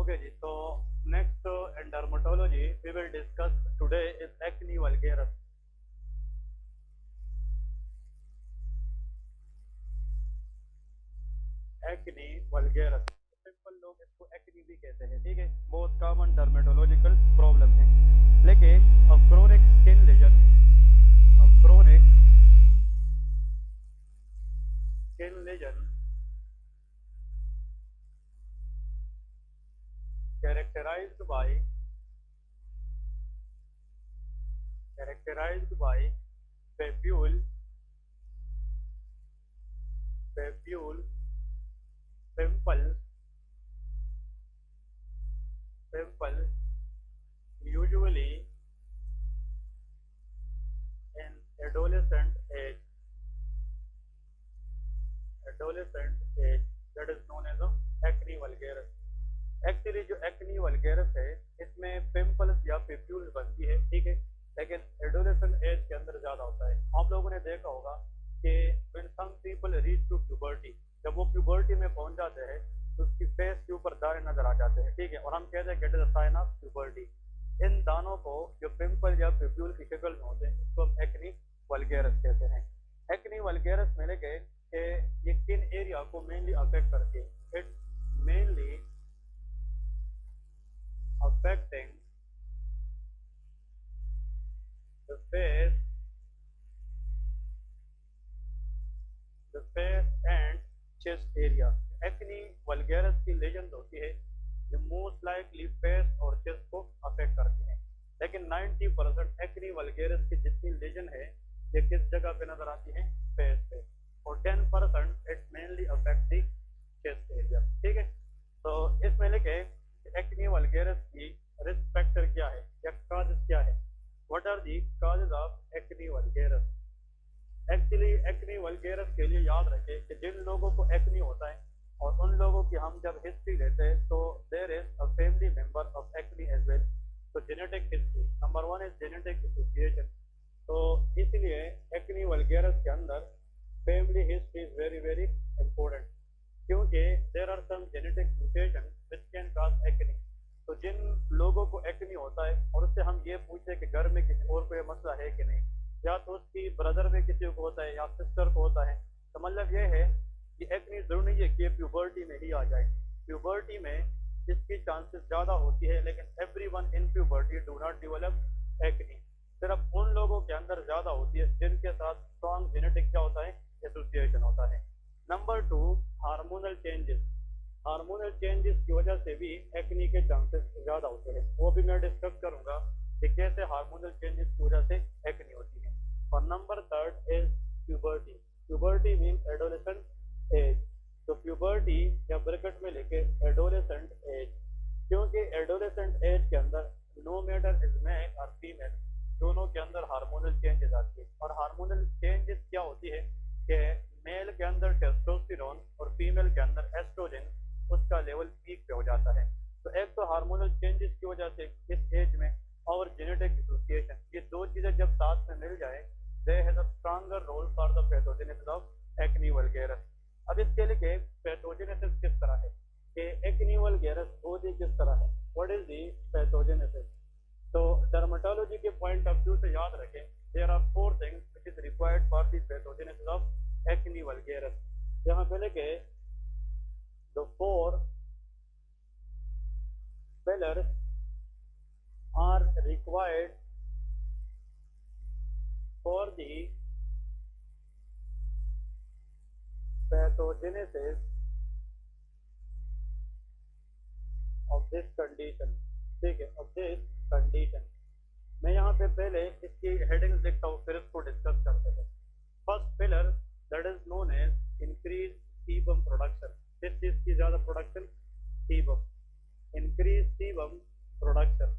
Okay, ji. So next in dermatology we will discuss today is acne vulgaris. Acne vulgaris, simple लोग इसको acne भी कहते हैं, ठीक है। बहुत कॉमन डर्मेटोलॉजिकल प्रॉब्लम है, लेकिन a chronic skin lesion, a chronic skin lesion characterized by characterized by papule papule pimple pimple usually in adolescent age that is known as a acne vulgaris. Actually जो acne वल्गेरस है इसमें pimples या पिप्यूल्स बनती है, ठीक है, लेकिन एडोलेसेंट एज के अंदर ज्यादा होता है। आप लोगों ने देखा होगा कि when some people reach to puberty, जब वो प्यूबर्टी में पहुंच जाते हैं तो उसकी फेस के ऊपर दाने नजर आ जाते हैं, ठीक है, और हम कहते हैं get is a sign of puberty. इन दानों को जो पिंपल या पिप्यूल की शक्ल में होते हैं इसको हम एक्नी वल्गेरस कहते हैं। एक्नी वल्गेरस में लगे कि ये किन एरिया को मेनली अफेक्ट करती है? It mainly affecting the face, and chest area. Acne vulgaris की लेजन होती है जो मोस्ट लाइकली फेस और चेस्ट को अफेक्ट करती है, लेकिन 90% एक्नी वल्गेरस की जितनी लेजन है ये किस जगह पे नजर आती है? फेस पे, और 10% it mainly affect the chest area, ठीक है। तो इसमें लिखे एक्नी वल्गेरस की रिस्क फैक्टर क्या है या काजेस क्या है? What are the causes of acne vulgaris? Actually acne vulgaris के लिए याद रखें कि जिन लोगों को एक्नी होता है और उन लोगों की हम जब हिस्ट्री लेते हैं तो there is a family member of acne as well. तो genetic history number 1 is genetic association. तो इसलिए एक्नी वल्गेरस के अंदर family history is very very important, क्योंकि there are some genetic mutation which can cause acne. तो जिन लोगों को एक्नी होता है और उससे हम ये पूछते हैं कि घर में किसी और को ये मसला है कि नहीं, या तो उसकी ब्रदर में किसी को होता है या सिस्टर को होता है, तो मतलब ये है कि एक्नी जरूरी नहीं है कि प्यूबर्टी में ही आ जाए। प्यूबर्टी में इसकी चांसेस ज़्यादा होती है, लेकिन everyone in puberty do not develop acne. सिर्फ उन लोगों के अंदर ज़्यादा होती है जिनके साथ स्ट्रॉन्ग जेनेटिक क्या होता है? एसोसिएशन होता है। Number 2, hormonal changes. Hormonal changes की वजह से भी एक्नी के चांसेस ज़्यादा होते हैं, वो भी मैं डिस्कस करूंगा कि कैसे हार्मोनल चेंजेस की वजह से एक्नी होती है। और number 3 is puberty. Puberty means adolescent age. तो प्यूबर्टी या ब्रैकेट में लेके एडोलेसेंट एज, क्योंकि एडोलेसेंट एज के अंदर नो मैटर इज मेल और फीमेल, दोनों के अंदर हार्मोनल चेंजेस आती है। और हार्मोनल चेंजेस क्या होती है कि मेल के अंदर टेस्टोस्टेरोन और फीमेल के अंदर एस्ट्रोजन उसका लेवल पीक पे हो जाता है। तो एक तो हार्मोनल चेंजेस की वजह से इस एज में और जेनेटिक एसोसिएशन, ये दो चीजें जब साथ में मिल जाए they have a stronger role for the pathogenesis of acne vulgaris. अब इसके लिए पैथोजेनेसिस किस तरह है कि एक्नी वल्गेरस होती किस तरह है? What is the pathogenesis? तो डर्मेटोलॉजी के पॉइंट ऑफ व्यू से याद रखें there are 4 things which is required for the pathogenesis of acne vulgaris. यहाँ पे लेके the 4 pillars are required for the pathogenesis of this condition, ठीक है, of this condition। मैं यहाँ पे पहले इसकी हेडिंग्स लिखता हूँ फिर इसको डिस्कस करते हैं। First pillar that is known as increase sebum production. किस चीज की ज्यादा production? Sebum. Increase sebum production.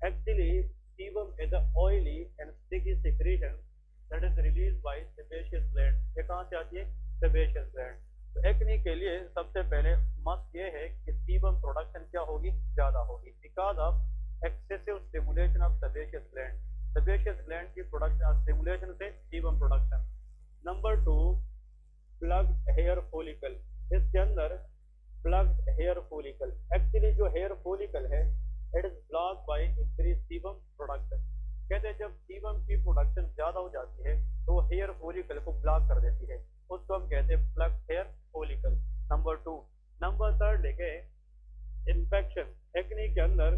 Actually sebum is a oily and sticky secretion that is release by sebaceous gland. ये कहाँ से आती है? Sebaceous gland. तो एक्नी के लिए सबसे पहले मस्ट ये है कि सीबम प्रोडक्शन क्या होगी? ज्यादा होगी, because of excessive stimulation of sebaceous gland. Sebaceous gland की प्रोडक्शन स्टिमुलेशन से sebum production. Number 2, plug hair follicle. इसके अंदर प्लग्ड हेयर फॉलिकल। एक्चुअली जो हेयर फॉलिकल है it is blocked by increase sebum production. कहते हैं जब सीबम की प्रोडक्शन ज्यादा हो जाती है तो वो हेयर फॉलिकल को ब्लॉक कर देती है, उसको हम कहते हैं plugged hair follicle. Number 2। Number 3 देखे इन्फेक्शन। एक्ने के अंदर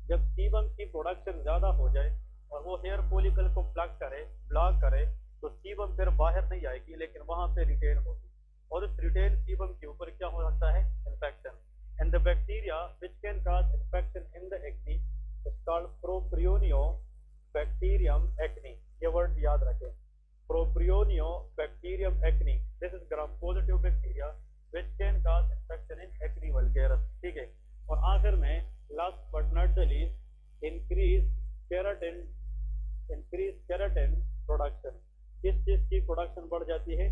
जब सीबम की प्रोडक्शन ज्यादा हो जाए और वो हेयर फॉलिकल को प्लग करे, ब्लॉक करे, तो सीबम फिर बाहर नहीं आएगी लेकिन वहां पे रिटेन होगी, और उस रिटेन सीबम के ऊपर क्या हो सकता है, infection. And the bacteria which can cause infection in the acne is called propionibacterium acne. ये वर्ड याद रखें, propionibacterium acne. This is gram positive bacteria which can cause infection in acne vulgaris. ठीक है। और आखिर में last but not the least increase keratin production. किस चीज की प्रोडक्शन बढ़ जाती है,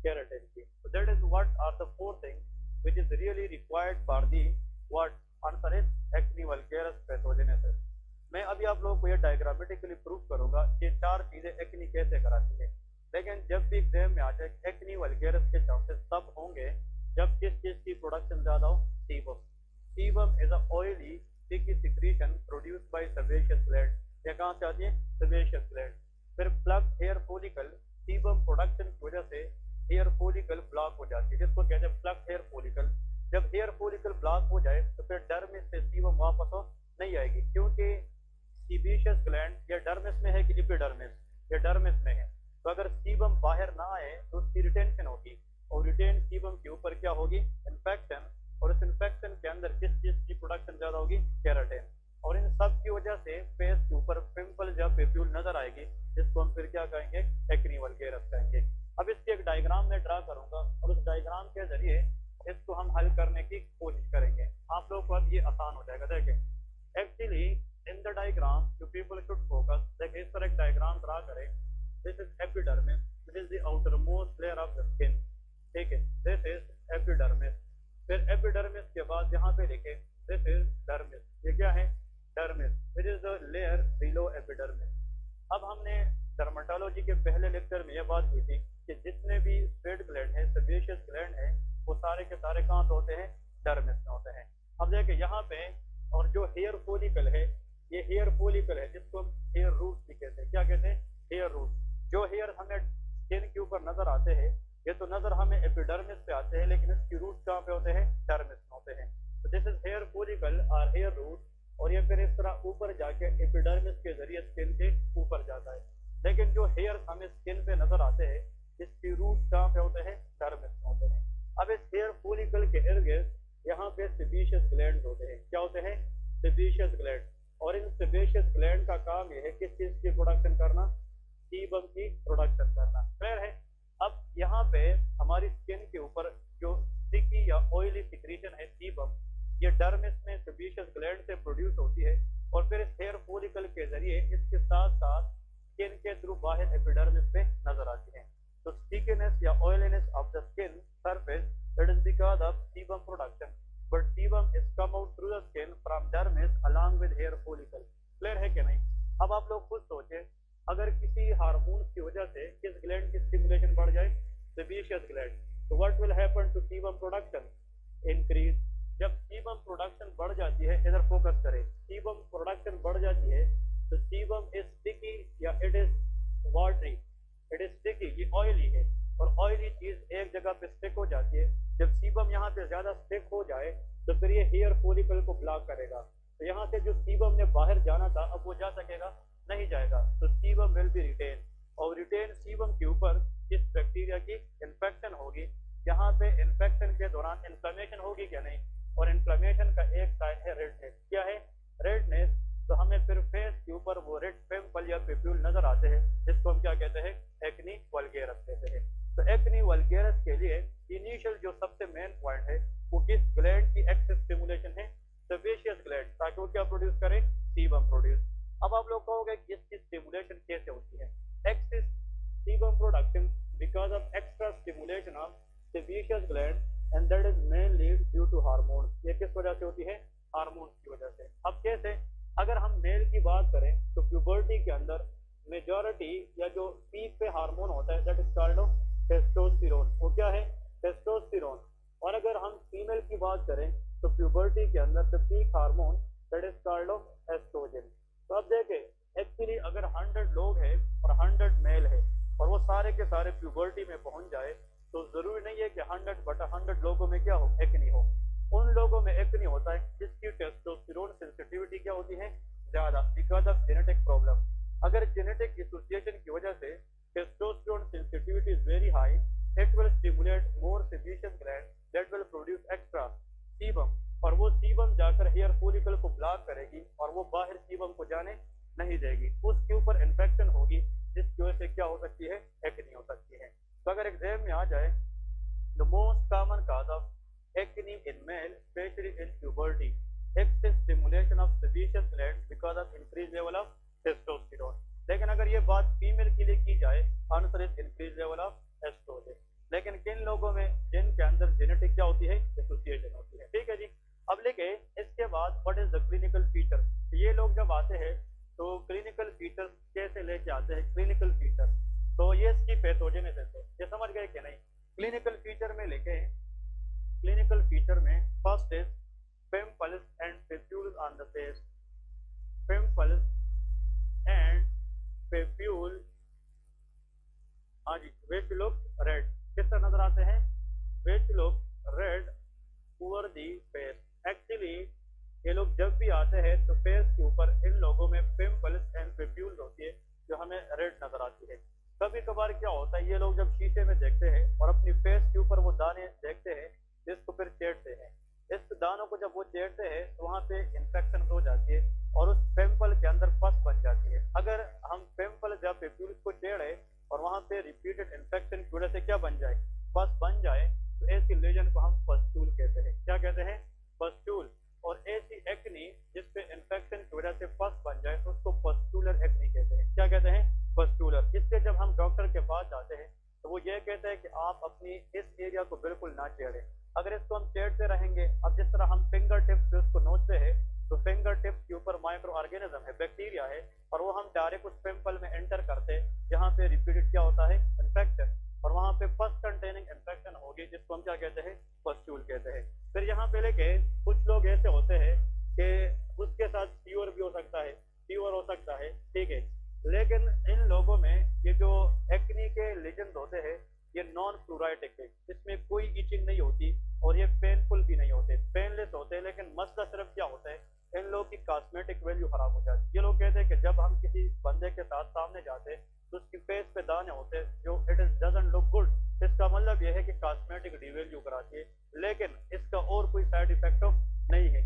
केराटिन की। So that is what are the 4 things which is really required for the what answer is acne vulgaris pathogenesis। मैं अभी आप लोगों को ये डायग्रामेटिकली प्रूव करूंगा कि 4 चीजें एक्ने कैसे कराती है। लेकिन जब भी एग्जाम में आ जाए एक्ने वल्गैरिस के चांसेस तब होंगे जब किस चीज की प्रोडक्शन ज्यादा हो, sebum. Sebum is a oily sticky secretion produced by sebaceous gland। ये कहाँ से आती है, sebaceous gland। फिर plug hair follicle, sebum production की वजह से हेयर फॉलिकल ब्लॉक हो जाती है, जिसको कहते हैं प्लग हेयर फॉलिकल। जब हेयर फॉलिकल ब्लॉक हो जाए तो फिर डर्मिस से सीबम वापस हो नहीं आएगी, क्योंकि सीबेशियस ग्लैंड ये डर्मिस में है कि एपिडर्मिस, ये डर्मिस में है। तो अगर सीबम बाहर ना आए तो उसकी रिटेंशन होगी, और रिटेन सीबम के ऊपर क्या होगी, इन्फेक्शन। और इस इन्फेक्शन के अंदर किस चीज की प्रोडक्शन ज्यादा होगी, केराटिन। और इन सब की वजह से फेस के ऊपर पिंपल या पेप्यूल नजर आएगी, जिसको हम फिर क्या कहेंगे, एक्ने वल्गैरिस कहेंगे। अब इसकी एक डायग्राम में ड्रा करूंगा और उस डायग्राम के जरिए इसको हम हल करने की कोशिश करेंगे। आप लोगों को अब ये आसान हो जाएगा। देखें actually in the diagram you people should focus. देखिए इस पर एक डायग्राम ड्रा करें। This is epidermis, this is the outermost layer of the skin. ठीक है, दिस इज एपिडर्मिस। फिर एपिडर्मिस के बाद यहाँ पे लिखे दिस इज डर्मिस। ये क्या है, dermis, which is the layer below epidermis. अब हमने डर्मेटोलॉजी के पहले लेक्चर में यह बात की थी कि जितने भी स्वेट ग्लैंड है, सेबेशियस ग्लैंड है, वो सारे के सारे कहाँ पे होते हैं, डर्मिस में होते हैं। अब देखिए यहाँ पे, और जो हेयर फॉलिकल है, ये हेयर फॉलिकल है जिसको हम हेयर रूट भी कहते हैं। क्या कहते हैं, हेयर रूट। जो हेयर हमें स्किन के ऊपर नजर आते हैं, ये तो नजर हमें एपिडर्मिस पे आते हैं, लेकिन इसकी रूट कहाँ पे होते हैं, डर्मिस में होते हैं। तो दिस इज हेयर फॉलिकल और हेयर रूट, और ये फिर इस तरह ऊपर जाके एपिडर्मिस के जरिए स्किन के ऊपर जाता है। लेकिन जो हेयर हमें स्किन पे नजर आते हैं, इसकी रूट कहाँ पे होते हैं, डर्मिस में होते हैं। अब इस हेयर फॉलिकल के इर्द गिर्द यहाँ पे सेबेशियस ग्लैंड होते हैं। क्या होते हैं, सेबेशियस ग्लैंड। और इन सेबेशियस ग्लैंड का काम ये है किस चीज की प्रोडक्शन करना, सीबम की प्रोडक्शन करना। क्लियर है। अब यहाँ पे हमारी स्किन के ऊपर जो स्टिकी या ऑयली सिक्रीशन है सीबम, ये डर्मिस में सेबेशियस ग्लैंड से प्रोड्यूस होती है, और फिर इस हेयर फॉलिकल के जरिए इसके साथ साथ स्किन के थ्रू बाहर एपिडर्मिस पे नजर आती है। तो स्टिकीनेस या oiliness of the skin surface, that is because of sebum production, but sebum is come out through the skin from dermis along with hair follicle. Clear है कि नहीं। अब आप लोग खुद सोचे, अगर किसी हार्मोन की वजह से किस ग्लैंड की स्टिमुलेशन बढ़ जाए, सेबेशियस ग्लैंड, तो what will happen to sebum production, increase. जब सीबम प्रोडक्शन बढ़ जाती है, इधर फोकस करें, सीबम प्रोडक्शन बढ़ जाती है तो सीबम इज स्टिकी या it is watery, it is sticky, ये ऑयली है, और ऑयली चीज एक जगह पे स्टिक हो जाती है। जब सीबम यहाँ पे ज्यादा स्टिक हो जाए तो फिर ये हेयर फॉलिकल को ब्लॉक करेगा। तो यहाँ से जो सीबम ने बाहर जाना था अब वो जा सकेगा, नहीं जाएगा। तो सीबम विल बी रिटेन, और रिटेन सीबम के ऊपर इस बैक्टीरिया की इन्फेक्शन होगी। यहाँ पे इन्फेक्शन के दौरान इन्फ्लेमेशन होगी क्या, नहीं। और इन्फ्लेमेशन का एक साइन है रेडनेस। क्या है, रेडनेस। तो हमें फिर फेस के ऊपर वो रेड पिंपल या पिप्यूल नजर आते हैं, जिसको हम क्या कहते हैं, एक्ने वल्गैरिस कहते हैं। तो एक्ने वल्गैरिस के लिए इनिशियल जो सबसे मेन पॉइंट है वो किस ग्लैंड की एक्सेस स्टिमुलेशन है, सेबेशियस ग्लैंड, ताकि वो क्या प्रोड्यूस करे, सीबम प्रोड्यूस। अब आप लोग कहोगे कि इसकी स्टिमुलेशन कैसे होती है, excess sebum production because of extra stimulation of sebaceous gland, and that is mainly due to hormone. ये किस वजह से होती है, हार्मोन की वजह से। अब कैसे, अगर हम मेल की बात करें तो प्यूबर्टी के अंदर मेजॉरिटी या जो पीक पे हार्मोन होता है दैट इज कॉल्ड टेस्टोस्टेरोन। वो क्या है, टेस्टोस्टेरोन। और अगर हम फीमेल की बात करें तो प्यूबर्टी के अंदर the peak hormone that is called off oestrogen. तो अब देखें एक्चुअली अगर 100 लोग हैं और 100 मेल है और वो सारे के सारे प्यूबर्टी में पहुंच जाए तो जरूरी नहीं है कि 100/100 लोगों में क्या हो, एक्ने हो। उन लोगों में एक्ने होता है जिसकी टेस्टोस्टेरोन सेंसिटिविटी क्या होती है, ज्यादा, बिकॉज ऑफ जेनेटिक प्रॉब्लम। अगर जेनेटिक एसोसिएशन की वजह से testosterone sensitivity is very high, it will stimulate more sebaceous gland that will produce extra sebum, और वो सीबम जाकर हेयर फॉलिकल को ब्लॉक करेगी और वो बाहर सीबम को जाने नहीं देगी, उसके ऊपर इन्फेक्शन होगी जिसकी वजह से क्या हो सकती है, एक्ने हो सकती है। तो अगर एग्जाम में आ जाए the most common cause of acne in male specially in puberty, excess stimulation of sebaceous glands because of increased level of testosterone। लेकिन अगर ये बात फीमेल के लिए की जाए, answer is increase level of oestrogen. लेकिन किन लोगों में जिनके अंदर जेनेटिक क्या होती है, एसोसिएशन होती है। ठीक है जी। अब लिखे इसके बाद what is the clinical feature. ये लोग जब आते हैं तो क्लिनिकल फीचर कैसे लेके आते हैं, क्लिनिकल फीचर तो ये इसकी पैथोजेनेसिस है, ये समझ गए कि नहीं। क्लिनिकल फीचर में लिखे, क्लिनिकल फीचर में first is pimples and papules on the face, pimples and papule, हाँ जी, which look red, किस तरह नजर आते हैं, which look red over the face। Actually ये लोग जब भी आते हैं तो फेस के ऊपर इन लोगों में pimples and papules होती है जो हमें रेड नजर आती है। कभी कभार क्या होता है, ये लोग जब शीशे में देखते हैं और अपनी फेस के ऊपर वो दाने देखते हैं जिसको फिर चेटते हैं, इस दानों को जब वो चेटते हैं तो वहाँ पे इन्फेक्शन हो जाती है और उस पिंपल के अंदर पस बन जाती है। अगर हम पिंपल या पेप्यूल्स को चेड़े और वहाँ पे रिपीटेड इन्फेक्शन की वजह से क्या बन जाए, पस बन जाए, तो ऐसी लेजन को हम पस्टूल कहते हैं। क्या कहते हैं, पस्टूल। और ऐसी एक्नी जिसपे इन्फेक्शन की वजह से पस बन जाए तो उसको पस्टूलर एक्नी कहते हैं। क्या कहते हैं, पस्टूलर। इससे जब हम डॉक्टर के पास जाते हैं तो वो ये कहते हैं कि आप अपनी इस एरिया को बिल्कुल ना चेड़े। अगर इसको हम चेड़ते रहेंगे, अब जिस तरह हम फिंगर टिप्स से उसको नोचते हैं तो फिंगर टिप्स के ऊपर माइक्रो ऑर्गेनिज्म है, बैक्टीरिया है, और वो हम डायरेक्ट उस पिंपल में एंटर करते हैं जहाँ पे रिपीटेड क्या होता है, इन्फेक्शन, और वहाँ पे पस कंटेनिंग इन्फेक्शन होगी जिसको हम क्या कहते हैं, पस्टूल कहते हैं। फिर यहाँ पे लेके कुछ लोग ऐसे होते हैं कि उसके साथ फीवर भी हो सकता है, फीवर हो सकता है, ठीक है, लेकिन इन लोगों में ये जो एक्नी के लीजन्स होते हैं ये नॉन फ्लूराइटिक है, इसमें कोई इचिंग नहीं होती और ये पेनफुल भी नहीं होते, पेनलेस होते हैं। लेकिन मसला सिर्फ क्या होता है, इन लोग की कॉस्मेटिक वैल्यू खराब हो जाती है। ये लोग कहते हैं कि जब हम किसी बंदे के साथ सामने जाते हैं तो उसकी फेस पे दाने होते हैं जो it is doesn't look good. इसका मतलब यह है कि कॉस्मेटिक डिवैल्यू कराती है, लेकिन इसका और कोई साइड इफेक्ट नहीं है।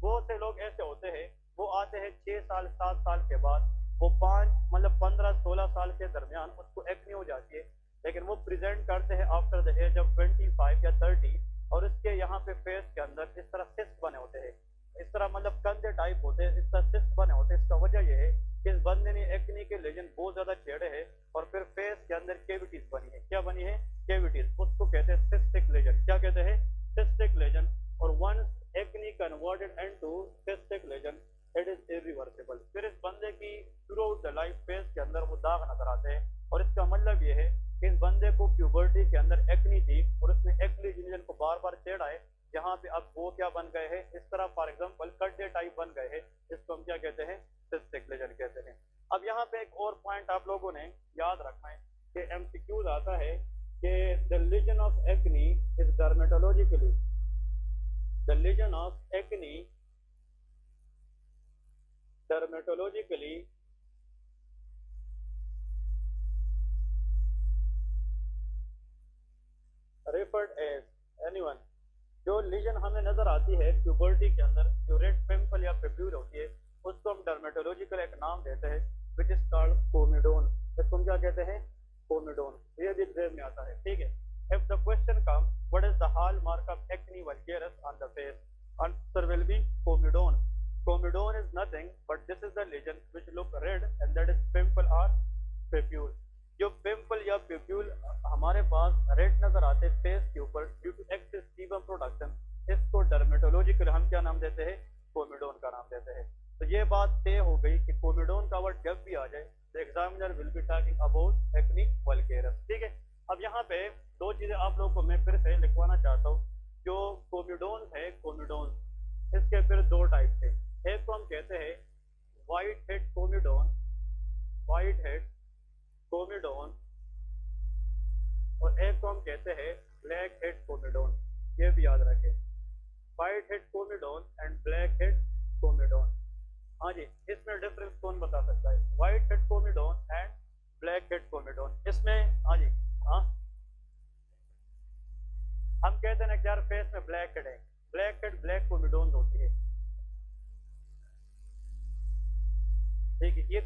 बहुत से लोग ऐसे होते हैं वो आते हैं 6 साल 7 साल के बाद, वो 15-16 साल के दरमियान उसको एक्ने हो जाती है, लेकिन वो प्रेजेंट करते हैं आफ्टर द एज ऑफ 25 या 30, और इसके यहाँ पे फेस के अंदर इस तरह सिस्ट बने होते हैं, इस तरह कंधे टाइप होते हैं, इस तरह सिस्ट बने होते हैं। इसका वजह यह है कि इस बंदे ने एक्ने के लेजन बहुत ज्यादा छेड़े हैं और फिर फेस के अंदर केविटीज बनी है। क्या बनी है, केविटीज, उसको कहते हैं सिस्टिक लेजन। क्या कहते हैं, सिस्टिक लेजन। और once acne converted into cystic lesion it is irreversible. फिर इस बंदे की throughout the life face के अंदर वो दाग नजर आते हैं, और इसका मतलब यह है इस बंदे को प्यूबर्टी के अंदर एक्नी थी और उसने एक्नी रीजन को बार बार छेड़ा है, यहाँ पे अब वो क्या बन गए हैं, इस तरह फॉर एग्जांपल कड्डे टाइप बन गए हैं, इसको हम क्या कहते हैं, सिस्टिक लेजन कहते हैं। अब यहाँ पे एक और पॉइंट आप लोगों ने याद रखना है कि एमसीक्यूज आता है कि the lesion of acne is dermatologically, the lesion of acne dermatologically referred as anyone। जो लीजन हमें नजर आती है प्यूबर्टी के अंदर, जो रेड पिंपल या पेप्यूल होती है, उसको हम डर्मेटोलॉजिकल एक नाम देते हैं विच इज कॉल्ड कोमिडोन। इसको हम क्या कहते हैं, कोमिडोन। ये भी एग्जाम में आता है, ठीक है। If the question come what is the hallmark of acne vulgaris on the face, answer will be comedone. Comedone is nothing but this is the lesion which look red and that is pimple और papule. जो pimple या papule हमारे पास red नजर आते हैं face के ऊपर due to excess sebum production, इसको डर्मेटोलॉजिकल हम क्या नाम देते हैं, कोमिडोन का नाम देते हैं। तो ये बात तय हो गई कि कोमिडोन का वर्ड जब भी आ जाए the examiner will be talking about acne vulgaris, ठीक है। अब यहाँ पे दो चीजें आप लोगों को मैं फिर से लिखवाना चाहता हूँ जो कोमिडोन है, कोमिडोन, इसके फिर दो टाइप थे। एक को हम कहते हैं वाइट हेड कोमिडोन, वाइट हेड कोमिडोन, और एक को हम कहते हैं ब्लैक हेड कोमिडोन। ये भी याद रखें, white head comedone and black head comedone. हाँ जी, इसमें डिफरेंस कौन बता सकता है? White head comedone and black head comedone, इसमें हाँ जी, हाँ हम कहते हैं ना कि यार फेस में ब्लैक हेड है, ब्लैक हेड ब्लैक कोमिडोन होती है, ठीक है। ये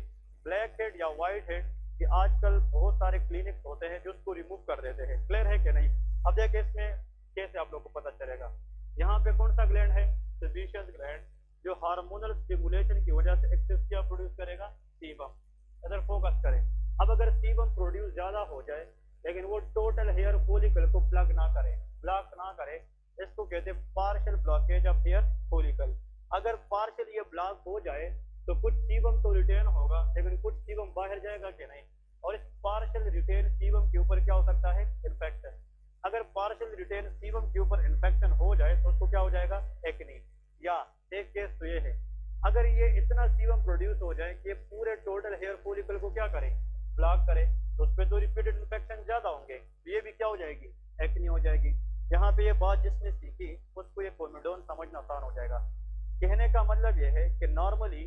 ब्लैक हेड या व्हाइट हेड, ये आजकल बहुत सारे क्लिनिक्स होते हैं जो उसको रिमूव कर देते हैं। क्लियर है कि नहीं? अब देखिए इसमें कैसे आप लोग को पता चलेगा। यहाँ पे कौन सा ग्लैंड है? सेबेशियस ग्लैंड, जो हार्मोनल स्टिमुलेशन की वजह से एक्सेस क्या प्रोड्यूस करेगा? सीबम। अगर फोकस करें, अब अगर सीबम प्रोड्यूस ज्यादा हो जाए लेकिन वो टोटल हेयर फॉलिकल को प्लग ना करे, ब्लॉक ना करे, इसको कहते हैं partial blockage of hair follicle. अगर पार्शियल ये ब्लॉक हो जाए तो कुछ सीबम तो रिटेन होगा लेकिन कुछ सीबम बाहर जाएगा कि नहीं, और इस पार्शियल रिटेन सीबम के ऊपर क्या हो सकता है? इन्फेक्शन। अगर पार्शियल रिटेन सीबम के ऊपर इन्फेक्शन हो जाए तो उसको क्या हो जाएगा? एक्नी। या एक केस तो ये है, अगर ये इतना सीबम प्रोड्यूस हो जाए कि ये पूरे टोटल हेयर फॉलिकल को क्या करे? ब्लॉक करे, तो उस पर तो रिपीटेड इन्फेक्शन ज्यादा होंगे, ये भी क्या हो जाएगी? एक्नी हो जाएगी। यहाँ पे ये बात जिसने सीखी उसको ये कोमिडोन समझना आसान हो जाएगा। कहने का मतलब ये है कि normally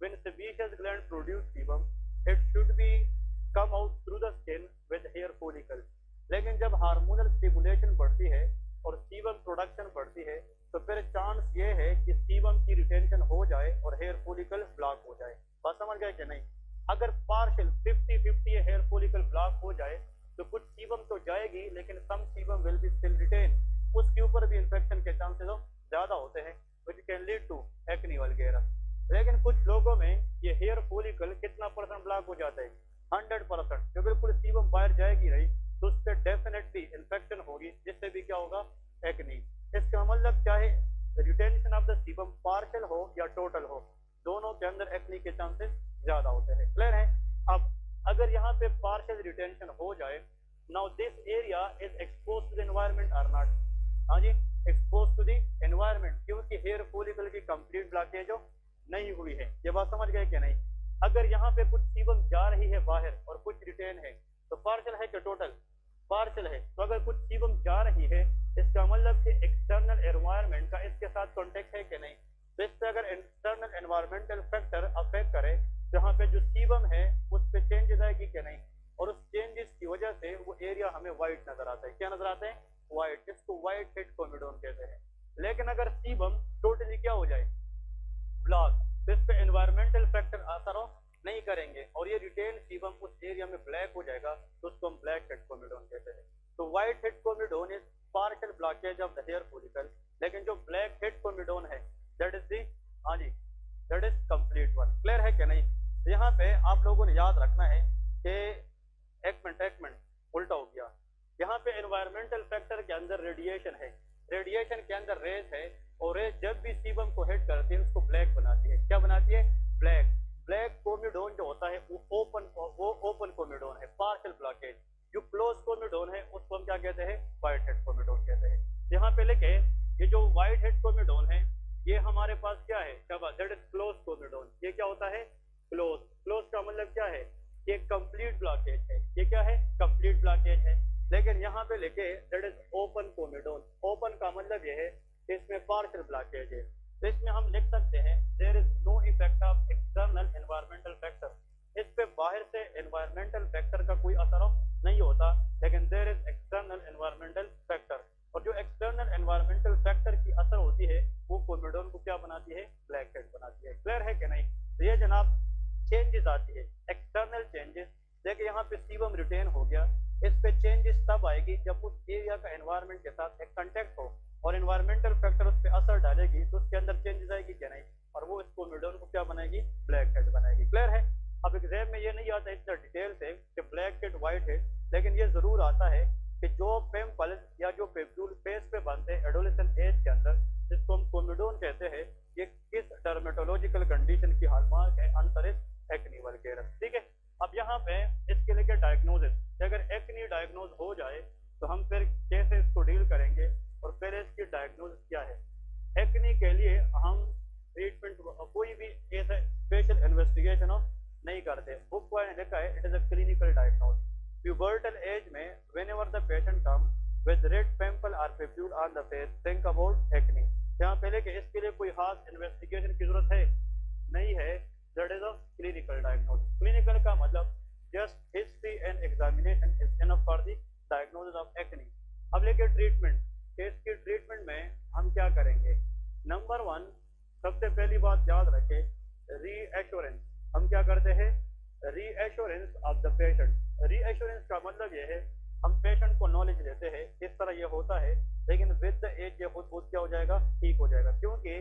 when sebaceous gland produce sebum, it should be come out through the skin with hair follicle। लेकिन जब हार्मोनल स्टिमुलेशन बढ़ती है और सीबम प्रोडक्शन बढ़ती है तो फिर चांस ये है कि सीबम की रिटेंशन हो जाए और हेयर फॉलिकल ब्लॉक हो जाए। बात समझ गए कि नहीं? अगर पार्शियल 50-50 हेयर फॉलिकल ब्लॉक हो जाए तो कुछ सीबम तो जाएगी लेकिन some sebum will be still retain, उसके ऊपर भी इन्फेक्शन के चांसेस ज्यादा होते हैं, which can lead to acne vulgaris. लेकिन कुछ लोगों में ये हेयर फॉलिकल कितना परसेंट ब्लॉक हो जाता है? 100%। जो बिल्कुल सीबम बाहर जाएगी नहीं तो उससे डेफिनेटली इन्फेक्शन होगी, जिससे भी क्या होगा? एक्नी। इसका मतलब क्या है? Retention of the sebum partial हो या टोटल हो, दोनों के अंदर एक्नी के चांसेस ज्यादा होते हैं। क्लियर है? अब अगर यहाँ पे पार्शियल रिटेंशन हो जाए, now this area is expose to the environment or not? हाँ जी, एक्सपोज टू द एनवायरमेंट, क्योंकि हेयर फॉलिकल की कंप्लीट ब्लॉकेज नहीं हुई है। ये बात समझ गए कि नहीं? अगर यहाँ पे कुछ सीबम जा रही है बाहर और कुछ रिटेन है तो पार्शियल है कि टोटल? पार्शियल है। तो अगर कुछ सीबम जा रही है इसका मतलब कि एक्सटर्नल एनवायरनमेंट का इसके साथ कॉन्टेक्ट है कि नहीं? तो इस पर अगर एक्सटर्नल एनवायरमेंटल फैक्टर अफेक्ट करे तो यहाँ पे जो सीबम है उस पर चेंजेस आएगी कि नहीं, और उस चेंजेस की वजह से वो एरिया हमें व्हाइट नजर आता है। क्या नजर आता है? व्हाइट। इसको व्हाइट हेड कोमिडोन कहते हैं। लेकिन अगर सीबम टोटली क्या हो जाए? ब्लॉक, तो इस पे एनवायरमेंटल फैक्टर असर नहीं करेंगे और ये रिटेन सीबम उस एरिया में ब्लैक हो जाएगा, तो उसको हम ब्लैक हेड कोमिडोन कहते हैं। तो white head comedone is partial blockage of the hair follicle, लेकिन जो ब्लैक हेड कोमिडोन है दैट इज दी, हाँ जी, that is complete one. Clear है कि नहीं? तो यहाँ पे आप लोगों ने याद रखना है कि एक मिनट उल्टा हो गया। यहाँ पे एनवायरमेंटल फैक्टर के अंदर रेडिएशन है, रेडिएशन के अंदर रेज है, और रेज जब भी सीबम को हिट करती है उसको ब्लैक बनाती है। क्या बनाती है? ब्लैक। ब्लैक कोमिडोन जो होता है वो ओपन कोमिडोन है, पार्शियल ब्लॉकेज। जो क्लोज कोमिडोन है उसको हम क्या कहते हैं? व्हाइट हेड कोमिडोन कहते हैं। यहाँ पे लिखे ये जो व्हाइट हेड कोमिडोन है ये हमारे पास क्या है? That is close comedone. ये क्या होता है? क्लोज। क्लोज का मतलब क्या है? ये कंप्लीट ब्लॉकेज है। ये क्या है? कंप्लीट ब्लॉकेज है। लेकिन यहाँ पे लिखे दैट इज ओपन कोमिडोन। ओपन का मतलब ये है इसमें पार्शियल ब्लॉकेज है। तो इसमें हम लिख सकते हैं there is no effect of external environmental factor. इस पे बाहर से एनवायरमेंटल फैक्टर का कोई असर नहीं होता, लेकिन there is external environmental factor, और जो एक्सटर्नल एनवायरमेंटल फैक्टर की असर होती है वो कोमिडोन को क्या बनाती है? ब्लैक हेड बनाती है। क्लियर है कि नहीं? तो ये जनाब चेंजेस आती है, एक्सटर्नल चेंजेस। देखिए यहाँ पे सीबम रिटेन हो गया, इस पे चेंजेस तब आएगी जब उस एरिया का एनवायरमेंट के साथ एक कांटेक्ट हो और एनवायरमेंटल फैक्टर उस पर असर डालेगी तो उसके अंदर चेंजेस आएगी क्या? नहीं, और वो इस कोमिडोन को क्या बनाएगी? ब्लैक हेड बनाएगी। क्लियर है? अब एग्जाम में ये नहीं आता इतना डिटेल से कि ब्लैक हेड व्हाइट हेड, लेकिन ये जरूर आता है कि जो पिंपल्स या जो पेप्यूल फेस पे बनते हैं एडोलेसेंट एज के अंदर, जिसको हम कोमिडोन कहते हैं, ये किस डर्मेटोलॉजिकल कंडीशन की हॉलमार्क है? Answer is acne vulgaris. ठीक है, अब यहाँ पे इसके लिए डायग्नोसिस, अगर एक्नी डायग्नोज हो जाए तो हम फिर कैसे इसको डील करेंगे और फिर इसकी लिखा है it is a clinical diagnose. Pubertal age में whenever the patient come with red pimple are papule on the face think about acne. यहाँ पहले कि इसके लिए कोई खास इन्वेस्टिगेशन की जरूरत है नहीं है, that is a clinical diagnose. Clinical का मतलब just history and examination is enough for the diagnosis of acne. अब लेके ट्रीटमेंट, इसकी ट्रीटमेंट में हम क्या करेंगे? नंबर 1, सबसे पहली बात याद रखें रीएश्योरेंस। हम क्या करते हैं? Reassurance of the patient. Reassurance का मतलब ये है हम पेशेंट को नॉलेज देते हैं इस तरह ये होता है, लेकिन विद द एज ये खुद क्या हो जाएगा, ठीक हो जाएगा। क्योंकि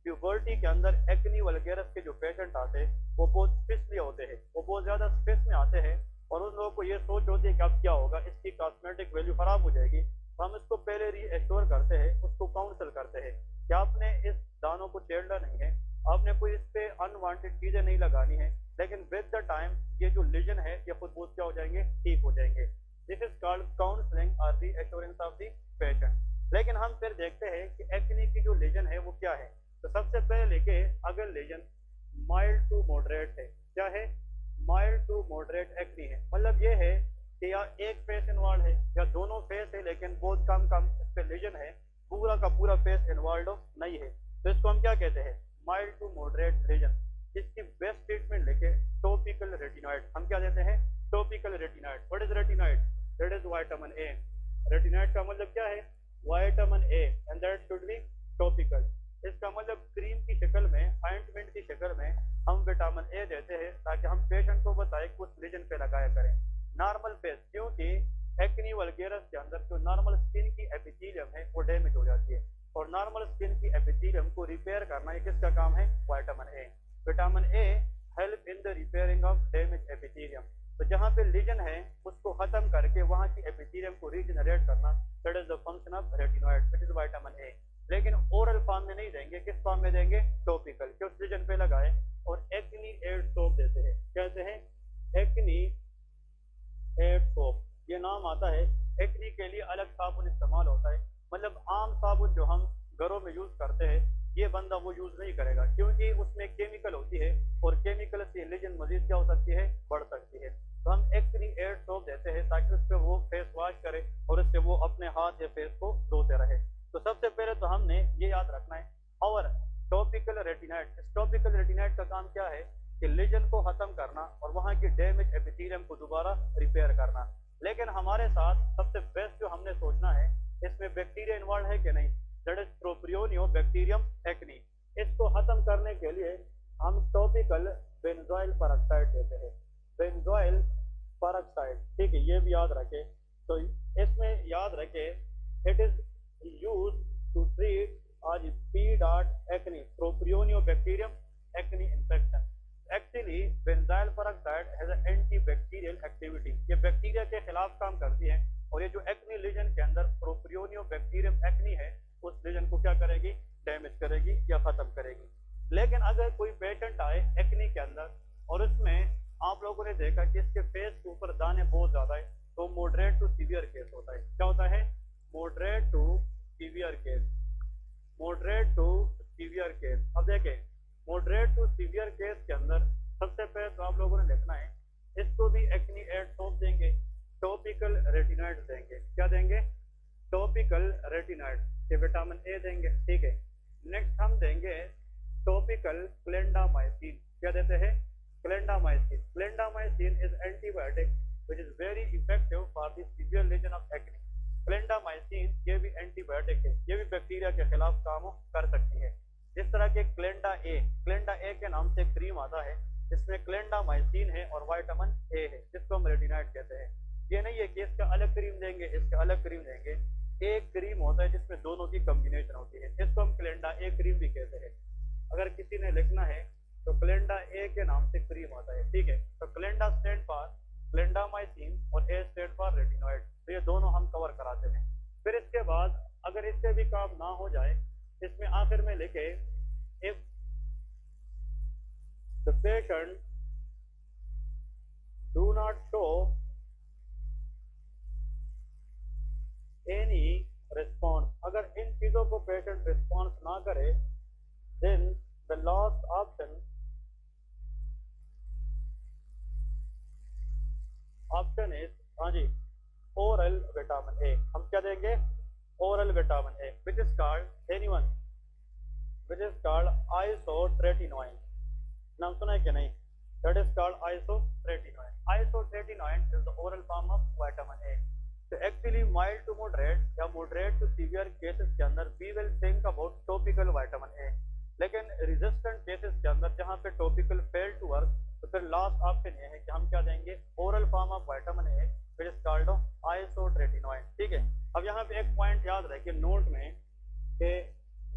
प्यूबर्टी के अंदर एक्ने वल्गैरिस के जो पेशेंट आते हैं वो बहुत स्ट्रेसली होते हैं, वो बहुत ज्यादा स्ट्रेस में आते हैं और उन लोगों को ये सोच होती है कि अब क्या होगा, इसकी कॉस्मेटिक वैल्यू खराब हो जाएगी। तो हम इसको पहले रीएश्योर करते हैं, उसको काउंसिल करते हैं कि आपने इस दानों को छेड़ना नहीं है, आपने कोई इस पे अनवांटेड चीजें नहीं लगानी है, लेकिन विद द टाइम ये जो लीजन है ये खुद बहुत क्या हो जाएंगे, ठीक हो जाएंगे। दिस इज कॉल्ड काउंसलिंग और रीएश्योरेंस ऑफ द पेशेंट। लेकिन हम फिर देखते हैं कि एक्ने की जो लीजन है वो क्या है। तो सबसे पहले लेके अगर लीजन माइल्ड टू मॉडरेट है, क्या है? माइल्ड टू मॉडरेट एक्ने है, मतलब ये है कि या एक फेस इन्वॉल्व है या दोनों फेस है लेकिन बहुत कम कम इस पे लीजन है, पूरा का पूरा फेस इन्वॉल्व नहीं है, तो इसको हम क्या कहते हैं? Mild to moderate lesion. इसकी बेस्ट ट्रीटमेंट लेके टॉपिकल रेटिनॉइड, हम क्या देते हैं? Topical retinoid. What is retinoid? That is vitamin A. Retinoid का मतलब क्या है? Vitamin A, and that should be topical. इसका मतलब क्रीम की शक्ल में, ऑइंटमेंट की शक्ल में हम विटामिन ए देते हैं ताकि हम पेशेंट को बताएं कि उस लीजन पे लगाया करें। नॉर्मल फेस, क्योंकि एक्ने वल्गैरिस के अंदर जो नॉर्मल स्किन की एपिथेलियम है वो डैमेज हो जाती है, और नॉर्मल स्किन की एपिथेलियम को रिपेयर करना ये किसका काम है? Vitamin A. Vitamin A help in the repairing of damage epithelium. तो जहाँ पे लीजन है उसको खत्म करके वहाँ की एपिथेलियम को रीजनरेट करना, that is the function of retinoid, which is vitamin ए। लेकिन ओरल फॉर्म में नहीं देंगे, किस फॉर्म में देंगे? टॉपिकल, कि उस लीजन पे लगाए। और एक्नी एड सोप देते हैं, कहते हैं एक्नी एड सोप, ये नाम आता है। एक्नी के लिए अलग साबुन इस्तेमाल होता है, मतलब आम साबुन जो हम घरों में यूज करते हैं ये बंदा वो यूज नहीं करेगा, क्योंकि उसमें केमिकल होती है और केमिकल से लीजन मजीद क्या हो सकती है? बढ़ सकती है। तो हम एक्नी एड सोप देते हैं ताकि उस पर वो फेस वॉश करे और उससे वो अपने हाथ या फेस को धोते रहे। तो सबसे पहले तो हमने ये याद रखना है और टॉपिकल रेटिनॉइड। इस टॉपिकल रेटिनॉइड का काम क्या है? कि लीजन को खत्म करना और वहाँ की डैमेज एपिथेलियम को दोबारा रिपेयर करना। लेकिन हमारे साथ सबसे बेस्ट जो हमने सोचना है, इसमें बैक्टीरिया इन्वॉल्व है कि नहीं, दैट इज प्रोपियोनियो बैक्टीरियम एक्नी। इसको खत्म करने के लिए हम टॉपिकल बेंजोइल पेरोक्साइड देते हैं, बेंजोइल पेरोक्साइड, ठीक है, ये भी याद रखें। तो इसमें याद रखें it is used to treat as P. acne, Propionibacterium acne infection. Actually, benzyl peroxide has an antibacterial activity. ये बैक्टीरिया के खिलाफ काम करती है और ये जो एक्नी लीजन के अंदर Propionibacterium acne है उस लीजन को क्या करेगी? डैमेज करेगी या खत्म करेगी। लेकिन अगर कोई पेशेंट आए एक्नी के अंदर और उसमें आप लोगों ने देखा कि इसके फेस के ऊपर दाने बहुत ज्यादा है, तो मॉडरेट टू सीवियर केस होता है। क्या होता है? Moderate to severe case, moderate to severe case. अब देखें मॉडरेट टू सीवियर केस के अंदर सबसे पहले तो आप लोगों ने लिखना है, इसको भी एक्नी एड सोप देंगे, टॉपिकल रेटिनॉइड देंगे। क्या देंगे? टॉपिकल रेटिनॉइड, ये विटामिन ए देंगे, ठीक है। नेक्स्ट हम देंगे टॉपिकल क्लेंडामाइसिन। क्या देते हैं? Clindamycin. Clindamycin is antibiotic which is very effective for the severe lesion of acne. Clindamycin ये भी एंटीबायोटिक है, ये भी बैक्टीरिया के खिलाफ काम कर सकती है। जिस तरह के क्लेंडा ए के नाम से क्रीम आता है, इसमें क्लेंडामाइसिन है और विटामिन ए है, जिसको हम रेटिनॉइड कहते हैं। ये नहीं है कि इसका अलग क्रीम देंगे, इसका अलग क्रीम देंगे। एक क्रीम होता है जिसमें दोनों की कॉम्बिनेशन होती है, इसको हम क्लेंडा ए क्रीम भी कहते हैं। अगर किसी ने लिखना है तो क्लेंडा ए के नाम से क्रीम आता है, ठीक है। तो क्लेंडा स्टैंड फॉर क्लेंडामाइसिन और ए स्टैंड फॉर रेटिनॉइड, तो ये दोनों हम कवर कराते हैं। फिर इसके बाद अगर इससे भी काम ना हो जाए, इसमें आखिर में लिखे if the patient do not show any response, अगर इन चीजों को पेशेंट रिस्पॉन्स ना करे, then the last option vitamin A, हम क्या देंगे, oral vitamin A, which is called anyone, which is called isotretinoin, नाम सुना है कि नहीं, that is called isotretinoin, isotretinoin is the oral form of vitamin A. तो एक्चुअली माइल्ड टू मॉडरेट या मॉडरेट टू सीवियर केसेस के अंदर we will think about topical vitamin A, लेकिन रेजिस्टेंट केसेस के अंदर जहाँ पे टॉपिकल फेल टू वर्क, तो फिर लास्ट ऑप्शन ये है कि हम क्या देंगे, oral form of vitamin A which is called isotretinoin. ठीक है, अब यहाँ पे एक पॉइंट याद रखिए नोट में कि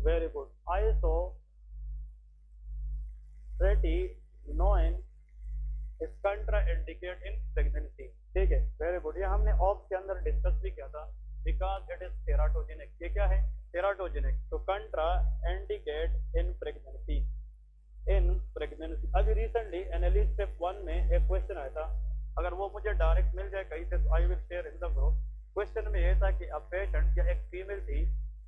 very good, isotretinoin is contraindicate in pregnancy. ठीक है, वेरी गुड, ये हमने ऑफ के अंदर डिस्कस भी किया था, बिकॉज इट इज टेराटोजेनिक, ये क्या है, टेराटोजेनिक, तो कंट्राइंडिकेट इन प्रेगनेंसी, इन प्रेगनेंसी। अभी रिसेंटली एनालिसिस स्टेप 1 में एक क्वेश्चन आया था, अगर वो मुझे डायरेक्ट मिल जाए कहीं से तो I will share in the group. Question में ये था कि अब पेशेंट या एक फीमेल थी,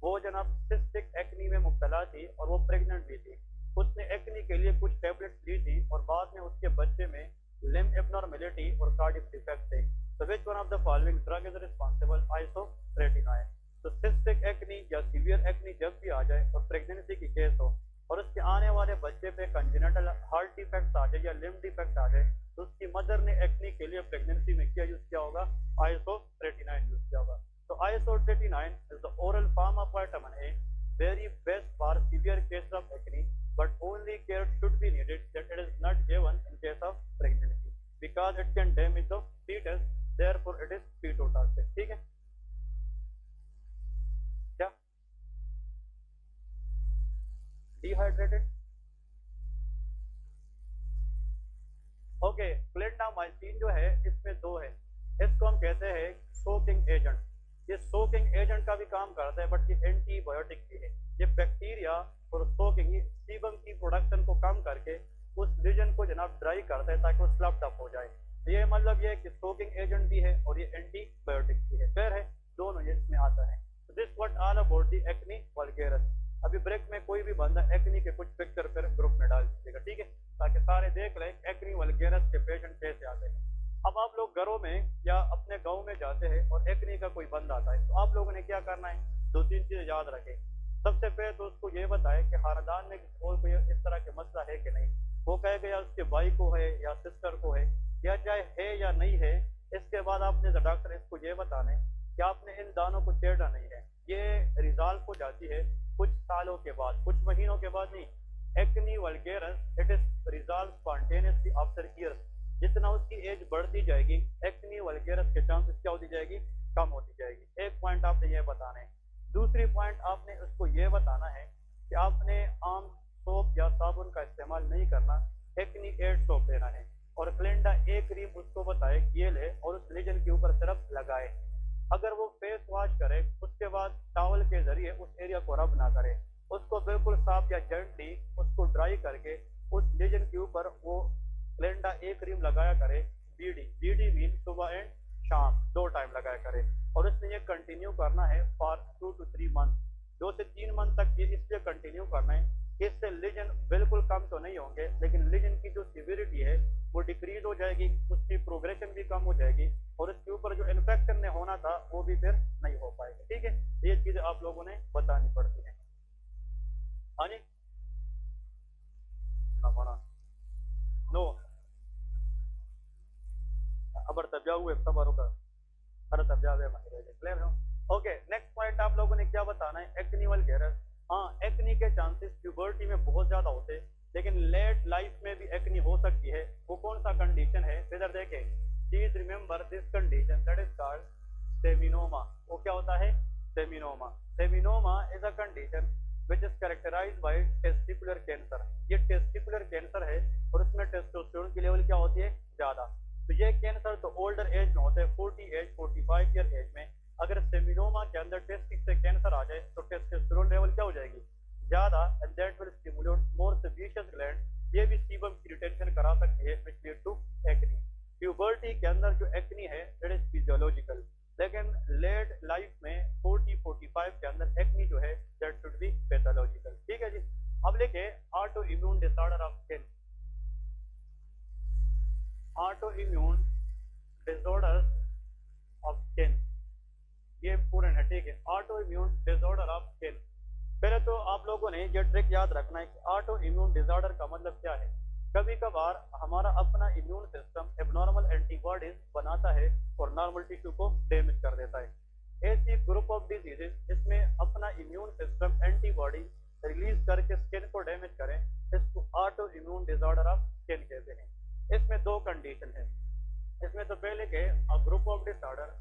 वो जनाब सिस्टिक एक्नी में मुब्तला थी और वो प्रेग्नेंट भी थी, उसने एक्नी के लिए कुछ टैबलेट्स ली थी और बाद में उसके बच्चे में लिम्ब एब्नॉर्मेलिटी और कार्डियक डिफेक्ट थे, तो which one of the following drug is responsible, isotretinoin. तो सिस्टिक एक्नी या सीवियर एक्नी जब भी आ जाए और प्रेगनेंसी की केस हो और उसके आने वाले बच्चे पे कंजेनिटल हार्ट डिफेक्ट आ जाए या लिम्ब डिफेक्ट आ जाए, तो उसकी मदर ने एक्नी के लिए प्रेगनेंसी में क्या यूज किया होगा, आइसोट्रेटिनोइन यूज किया होगा। तो isotretinoin is the oral form of vitamin A, very best for severe case of acne, but only care should be needed that it is not given in case of pregnancy because it can damage the fetus, therefore it is petotoxic। ठीक है, क्या dehydrated, okay, clindamycin जो है इसमें दो है, इसको हम कहते हैं सोकिंग एजेंट, ये सोकिंग एजेंट का भी काम करता है बट ये एंटीबायोटिक भी है, ये बैक्टीरिया और सोकिंग सीबम की प्रोडक्शन को कम करके उस रीजन को जनाब ड्राई करता है ताकि वो स्लफ्ड अप हो जाए, ये मतलब ये कि सोकिंग एजेंट भी है और ये एंटीबायोटिक भी है, फेयर है, दोनों ये इसमें आता है। This what all about the acne vulgaris. अभी ब्रेक में कोई भी बंदा एक्नी के कुछ पिक्चर फिर ग्रुप में डाल दीजिएगा, ठीक है, ताकि सारे देख लें एक्नी वल्गैरिस के पेशेंट कैसे आते हैं। अब आप लोग घरों में या अपने गांव में जाते हैं और एक्नी का कोई बंदा आता है, तो आप लोगों ने क्या करना है, दो तीन चीजें याद रखें। सबसे पहले तो उसको ये बताएं कि खानदान में और कोई इस तरह के मसला है कि नहीं, वो कहेगा या उसके भाई को है या सिस्टर को है या चाहे है या नहीं है। इसके बाद आपने डॉक्टर इसको ये बताना है कि आपने इन दानों को छेड़ना नहीं है, ये रिजॉल्व हो जाती है कुछ सालों के बाद, कुछ महीनों के बाद नहीं। Acne vulgaris it is resolve spontaneously after years, जितना उसकी एज बढ़ती जाएगी एक्नी वल्गैरिस के चांसेस क्या होती जाएगी, कम होती जाएगी। एक पॉइंट आपने ये बताना है। दूसरी पॉइंट आपने उसको ये बताना है कि आपने आम सोप या साबुन का इस्तेमाल नहीं करना, एक्नी एड सोप लेना है और क्लिंडा ए क्रीम उसको बताए ये ले और उस लीजन के ऊपर सिर्फ लगाए। अगर वो फेस वॉश करे उसके बाद टॉवल के जरिए उस एरिया को रब ना करे, उसको बिल्कुल साफ या जेंटली उसको ड्राई करके उस लीजन के ऊपर वो क्लिंडा ए क्रीम लगाया करे। बीडी मीन सुबह एंड शाम 2 टाइम लगाया करे और उसने ये कंटिन्यू करना है फॉर 2 to 3 मंथ, 2 से 3 मंथ तक ये इसलिए कंटिन्यू करना है। इससे लीजन बिल्कुल कम तो नहीं होंगे लेकिन लीजन की जो सिविरिटी है वो डिक्रीज हो जाएगी, उसकी प्रोग्रेशन भी कम हो जाएगी और इसके ऊपर जो इन्फेक्शन ने होना था वो भी फिर नहीं हो पाएगा। ठीक है, ये चीजें आप लोगों ने बतानी पड़ती है। हाँ जी, नो अबर तब्या हुए खबरों का हर तब्या हुए क्लियर हो। ओके, नेक्स्ट पॉइंट आप लोगों ने क्या बताना है, एक्नी वल्गैरिस। हाँ, एक्नी के चांसेस प्यूबर्टी में बहुत ज्यादा होते हैं लेकिन लेट लाइफ में भी एक्नी हो सकती है। वो कौन सा कंडीशन है, इधर देखें, please remember this condition that is called seminoma. वो क्या होता है, seminoma. Seminoma is a condition which is characterized by testicular cancer। ये टेस्टिकुलर कैंसर है और उसमें टेस्टोस्टेरोन की लेवल क्या होती है, ज्यादा। तो ये कैंसर तो ओल्डर एज में होता है, 45 ईयर एज में। अगर सेमिनोमा के अंदर टेस्टिक से कैंसर आ जाए तो टेस्टोस्टेरोन लेवल क्या हो जाएगी, ज्यादा, and that will stimulate more sebaceous gland. ये भी सीबम की रिटेंशन करा सकती है which lead to acne. Puberty के अंदर जो एक्नी है दैट इज फिजियोलॉजिकल, लेकिन लेट लाइफ में 40-45 के अंदर एक्नी जो है दैट शुड बी पैथोलॉजिकल। ठीक है जी, अब लिखे auto immune disorder of skin. Auto immune disorder of skin, ये इंपॉर्टेंट है, ठीक है। Auto immune disorder of skin. पहले तो आप लोगों ने ये ट्रिक याद रखना है कि ऑटो इम्यून डिसऑर्डर का मतलब क्या है। कभी कभार हमारा अपना इम्यून सिस्टम एबनॉर्मल एंटीबॉडीज बनाता है और नॉर्मल टिश्यू को डैमेज कर देता है। ऐसी ग्रुप ऑफ डिजीजेस जिसमें अपना इम्यून सिस्टम एंटीबॉडी रिलीज करके स्किन को डैमेज करें, इसको auto immune disorder of skin कहते हैं। इसमें दो कंडीशन है। इसमें तो पहले के group of disorder,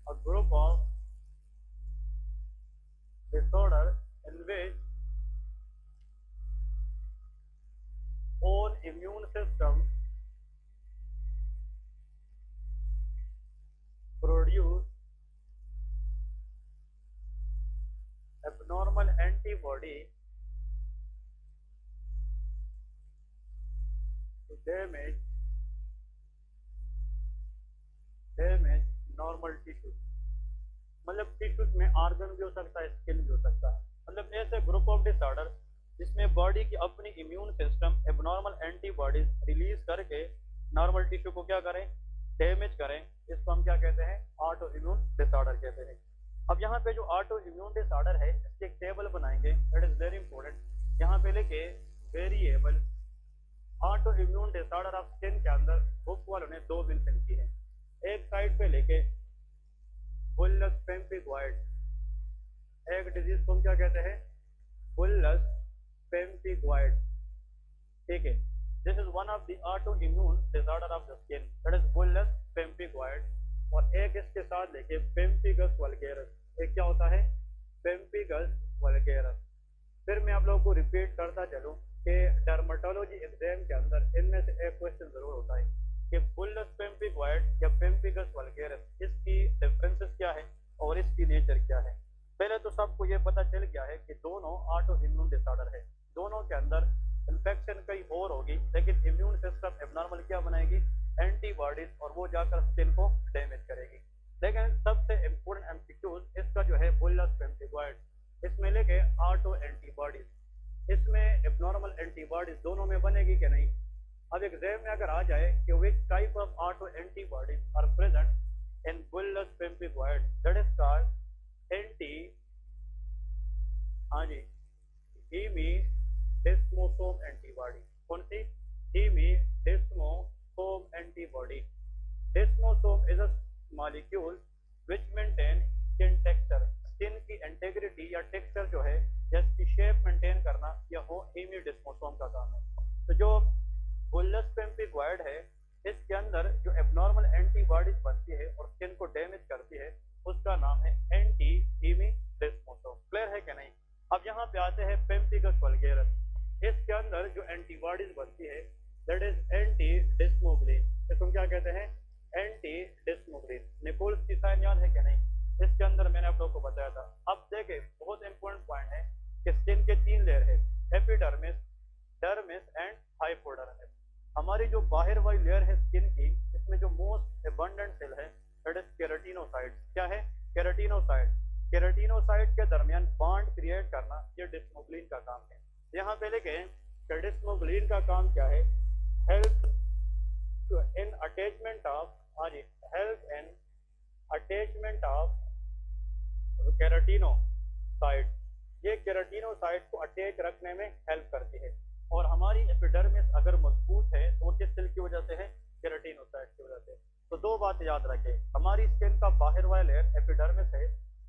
a group of disorder in which own immune system produce abnormal antibody to damage normal tissue. मतलब टिश्यूज में ऑर्गन भी हो सकता है, स्किन भी हो सकता है। मतलब ऐसे ग्रुप ऑफ डिसऑर्डर जिसमें बॉडी की अपनी immune system abnormal antibodies release करके नॉर्मल टिश्यू को क्या करें, डैमेज करें, इसको हम क्या कहते हैं, ऑटो इम्यून डिसऑर्डर कहते हैं। अब यहाँ पे जो ऑटो इम्यून डिसऑर्डर है इसकी एक टेबल बनाएंगे, दैट इज वेरी इंपॉर्टेंट। यहाँ पे लेके variable auto immune disorder of skin के अंदर बुक वालों ने दो मेंशन की है। एक साइड पे लेके बुल्लस पेम्पिगॉइड, एक डिजीज को हम क्या कहते हैं, बुल्लस पेम्पिगॉइड, ठीक है। This is one of the auto immune disorder of the skin, that is bullous pemphigoid. और एक इसके साथ लेके पेम्पिगस वल्गेरस, एक क्या होता है, पेम्पिगस वल्गेरस। फिर मैं आप लोगों को रिपीट करता चलूं कि डर्मेटोलॉजी एग्जाम के अंदर इनमें से एक क्वेश्चन जरूर होता है कि बुल्लस पेम्पिगॉइड या पेम्पिगस वल्गेरस, इसकी डिफरेंसेस क्या है और इसकी नेचर क्या है। पहले तो सबको ये पता चल गया है कि दोनों ऑटो इम्यून डिसऑर्डर है, दोनों के अंदर इन्फेक्शन कहीं और होगी, लेकिन इम्यून सिस्टम एबनॉर्मल क्या बनाएगी, एंटीबॉडीज, और वो जाकर स्किन को डैमेज करेगी। लेकिन सबसे इम्पोर्टेंट एमसीक्यूज इसका जो है बुल्लस पेम्पिगॉइड, इसमें लेके ऑटो एंटीबॉडीज, इसमें एबनॉर्मल एंटीबॉडीज दोनों में बनेगी कि नहीं। अब एग्जाम में अगर आ जाए कि which type of auto antibodies are present in bullous pemphigoid, that is called anti, हाँ जी, हीमीडेस्मोसोम एंटीबॉडी। कौन सी, hemidesmosome antibody. Desmosome is a molecule which maintain skin texture, skin की इंटेग्रिटी या टेक्सचर जो है या इसकी शेप मेंटेन करना, यह हो हीमीडेस्मोसोम का काम है। तो जो बुल्लस पेम्पिगॉइड है इसके अंदर जो एबनॉर्मल एंटीबॉडीज बनती है और स्किन को डैमेज करती है, उसका नाम है एंटी हीमीडेस्मोसोम। क्लियर है कि नहीं। अब यहाँ पे आते हैं पेम्पिगस वल्गेरस, इसके अंदर जो एंटीबॉडीज बनती है दैट इज एंटी डिस्मोग्लिन, इसको क्या कहते हैं, एंटी डिस्मोग्लिन। निकोल्स की साइन याद है कि नहीं, इसके अंदर मैंने आप लोगों को बताया था। अब देखें बहुत इंपॉर्टेंट पॉइंट है कि स्किन के तीन लेयर है, एपिडर्मिस, डर्मिस एंड हाइपोडर्मिस। हमारी जो बाहर वाली लेयर है स्किन की, इसमें जो मोस्ट एबंडेंट सेल है दैट इज केराटिनोसाइट। क्या है, केराटिनोसाइट। केराटिनोसाइट के दरमियान बॉन्ड क्रिएट करना ये डिस्मोग्लिन का काम है। यहाँ पे लेके डिस्मोग्लिन का काम क्या है, help in attachment of, help in attachment of keratinocyte. ये केराटिनोसाइट को अटैच रखने में हेल्प करती है। और हमारी एपिडर्मिस अगर मजबूत है तो वो किस सेल की वजह से है, केराटिनोसाइट की वजह से। तो दो बात याद रखें, हमारी स्किन का बाहर वाला लेयर एपिडर्मिस है,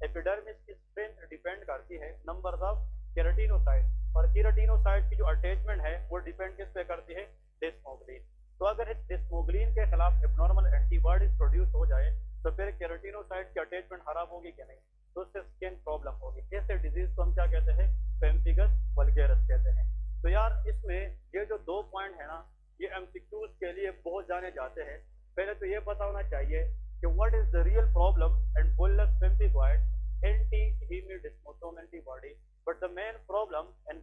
एपिडर्मिस की स्ट्रेंथ डिपेंड करती है नंबर ऑफ केराटिनोसाइट, और केराटिनोसाइट की जो अटैचमेंट है वो डिपेंड किस पे करती है, डिस्मोग्लिन। तो अगर इस डिस्मोग्लिन के खिलाफ एबनॉर्मल एंटीबॉडीज प्रोड्यूस हो जाए तो फिर केराटिनोसाइट की अटैचमेंट खराब होगी कि नहीं, तो उससे स्किन प्रॉब्लम होगी। ऐसे डिजीज को हम क्या कहते हैं, पेम्पिगस वल्गेरस कहते हैं। तो यार इसमें ये जो दो पॉइंट है ना, ये एमसीक्यूज के लिए बहुत जाने जाते हैं। पहले तो ये पता होना चाहिए कि what is the real problem and bullous pemphigoid anti hemidesmosome antibody, but the main problem and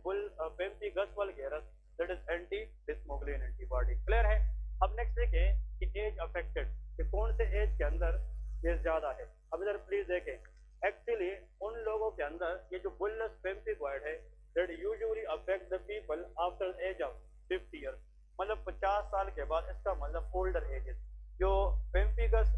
pemphigus vulgaris that is anti desmoglein antibody. Clear है। अब नेक्स्ट देखें कि एज अफेक्टेड, कि कौन से एज के अंदर ये ज्यादा है। अब इधर प्लीज देखें, एक्चुअली उन लोगों के अंदर ये जो बुल्लस पेम्पिगॉइड है that usually affect the people after age of 50 years, मतलब 50 साल के बाद, इसका मतलब ओल्डर एजेस। जो पेम्पिगस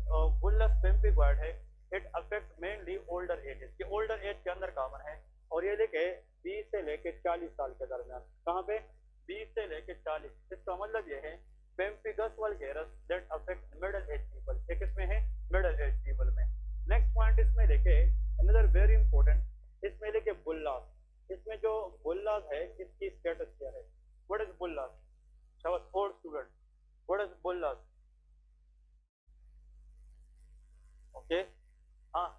बुल्लस पेम्पिगॉइड है it affect mainly older ages, ये ओल्डर एज के अंदर कॉमन है और ये लेके 20 से लेके 40 साल के दरमियान, कहाँ पे 20 से लेके 40, इसका मतलब ये है pemphigus vulgaris that affect middle age people, ये किसमें है मिडिल एज पीपल में। नेक्स्ट पॉइंट इसमें लेके अनदर वेरी इंपॉर्टेंट, इसमें लेके बुल्लास, इसमें जो बुल्लास है इसकी स्टेटस क्या है, व्हाट इज बुल्लास, शाबाश for student, what is bullous, okay हाँ,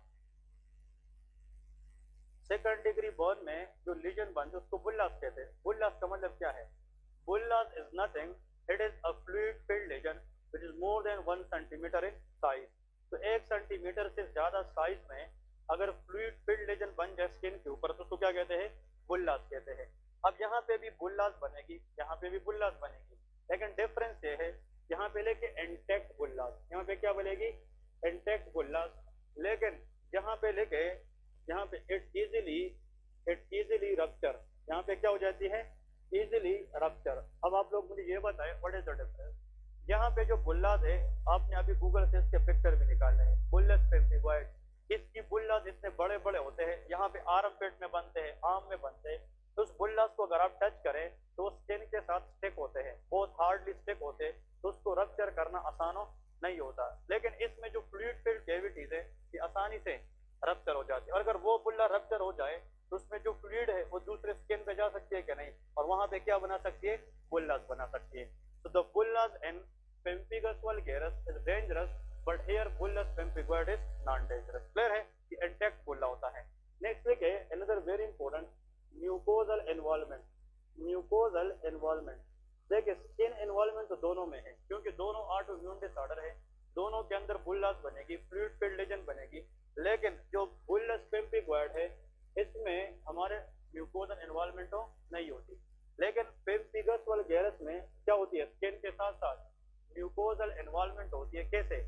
सेकंड डिग्री बर्न में जो लीजन बन जो उसको बुल्लास कहते हैं। बुल्लास का मतलब क्या है, bullous is nothing, it is a fluid filled lesion which is more than 1 centimetre in size, तो 1 सेंटीमीटर से ज्यादा साइज में अगर फ्लूइड फिल्ड लीजन बन जाए स्किन के ऊपर तो उसको क्या कहते हैं बुल्लास कहते हैं। अब यहाँ पे भी बुल्लास बनेगी, यहाँ पे भी बुल्लास बनेगी, लेकिन डिफरेंस ये है यहाँ पे लेके इंटैक्ट बुल्लास, यहाँ पे क्या बनेगी इंटैक्ट बुल्लास, लेकिन यहाँ पे लेके यहाँ पे इट इजीली रप्चर, यहाँ पे क्या हो जाती है इजीली रप्चर। अब आप लोग मुझे ये बताएं व्हाट इज द डिफरेंस, यहाँ पे जो बुल्लास है आपने अभी गूगल से इसके पिक्चर भी निकालने हैं, बुल्लस पेम्पिगॉइड, इसकी बुल्लास इतने बड़े बड़े होते हैं, यहाँ पे आर्म पेट में बनते हैं, आर्म में बनते हैं, तो उस बुल्लास को अगर आप टच करें तो स्किन के साथ स्टिक होते हैं, बहुत हार्डली स्टिक होते हैं, तो उसको रप्चर करना आसान नहीं होता। लेकिन इसमें जो फ्लूइड फिल्ड कैविटीज है ये आसानी से रप्चर हो जाती है, और अगर वो बुल्ला रप्चर हो जाए तो उसमें जो फ्लूइड है वो दूसरे स्किन पे जा सकती है कि नहीं, और वहां पे क्या बना सकती है बुल्लास बना सकती है। तो the bullous in pemphigus vulgaris is dangerous but here bullous pemphigoid is non dangerous. Clear है कि इंटैक्ट बुल्ला होता है। नेक्स्ट देखिए another very important mucosal involvement, mucosal involvement, देखिए स्किन इन्वॉल्वमेंट तो दोनों में है क्योंकि दोनों ऑटो इम्यून डिसऑर्डर है, दोनों के अंदर बुल्लास बनेगी, फ्लूइड फिल्ड लीजन बनेगी, लेकिन जो बुल्लस पेम्पिगॉइड है इसमें हमारे म्यूकोजल इन्वॉल्वमेंट तो नहीं होती, लेकिन पेम्पिगस वल्गैरस में क्या होती है स्किन के साथ साथ म्यूकोजल इन्वॉल्वमेंट होती है। कैसे,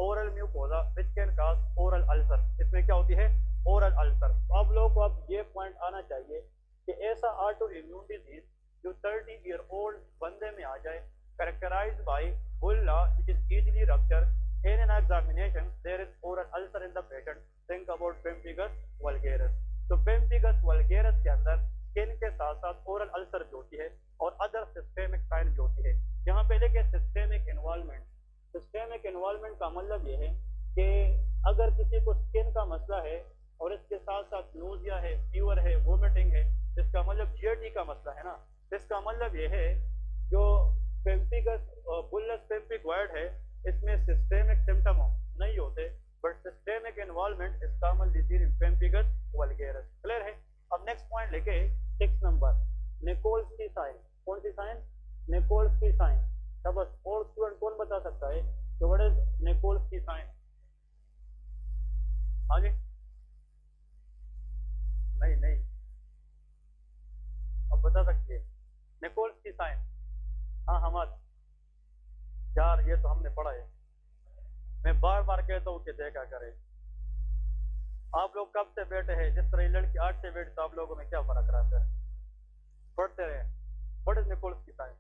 oral mucosa which can cause oral ulcer, इसमें क्या होती है ओरल अल्सर। तो आप लोगों को अब ये पॉइंट आना चाहिए कि ऐसा ऑटो इम्यून डिजीज जो 30 ईयर ओल्ड बंदे में आ जाए characterised by bulla which is easily rupture, in an examination there is oral ulcer in the patient, think about pemphigus vulgaris. तो पेम्पिगस वल्गैरस के अंदर स्किन के साथ साथ ओरल अल्सर भी होती है और अदर सिस्टेमिक साइन भी होती है। यहाँ पे देखिए सिस्टेमिक इन्वॉल्वमेंट, सिस्टेमिक इन्वॉल्वमेंट का मतलब ये है कि अगर किसी को स्किन का मसला है और इसके साथ साथ नोजिया है, फीवर है, वोमिटिंग है, इसका मतलब जीआरडी का मसला है ना, इसका मतलब ये है जो पेम्पिगस बुल्लस पेम्पिगॉइड है इसमें सिस्टेमिक सिम्टम नहीं होते but systemic involvement is commonly seen in pemphigus vulgaris. Clear है। अब नेक्स्ट पॉइंट लेके 6 नंबर निकोल्स की साइन, कौन सी साइन निकोल्स की साइन, तब बस और स्टूडेंट कौन बता सकता है तो व्हाट इज निकोल्स की साइन, हाँ जी नहीं अब बता सकती है निकोल्स की साइन, हाँ हमाद यार ये तो हमने पढ़ा है, मैं बार बार कहता हूँ कि देखा करें। आप लोग कब से बैठे हैं, जिस तरह लड़की 8 से बैठे तो आप लोगों में क्या फर्क रहता है, पढ़ते रहे। व्हाट इज निकोल्स की साइन,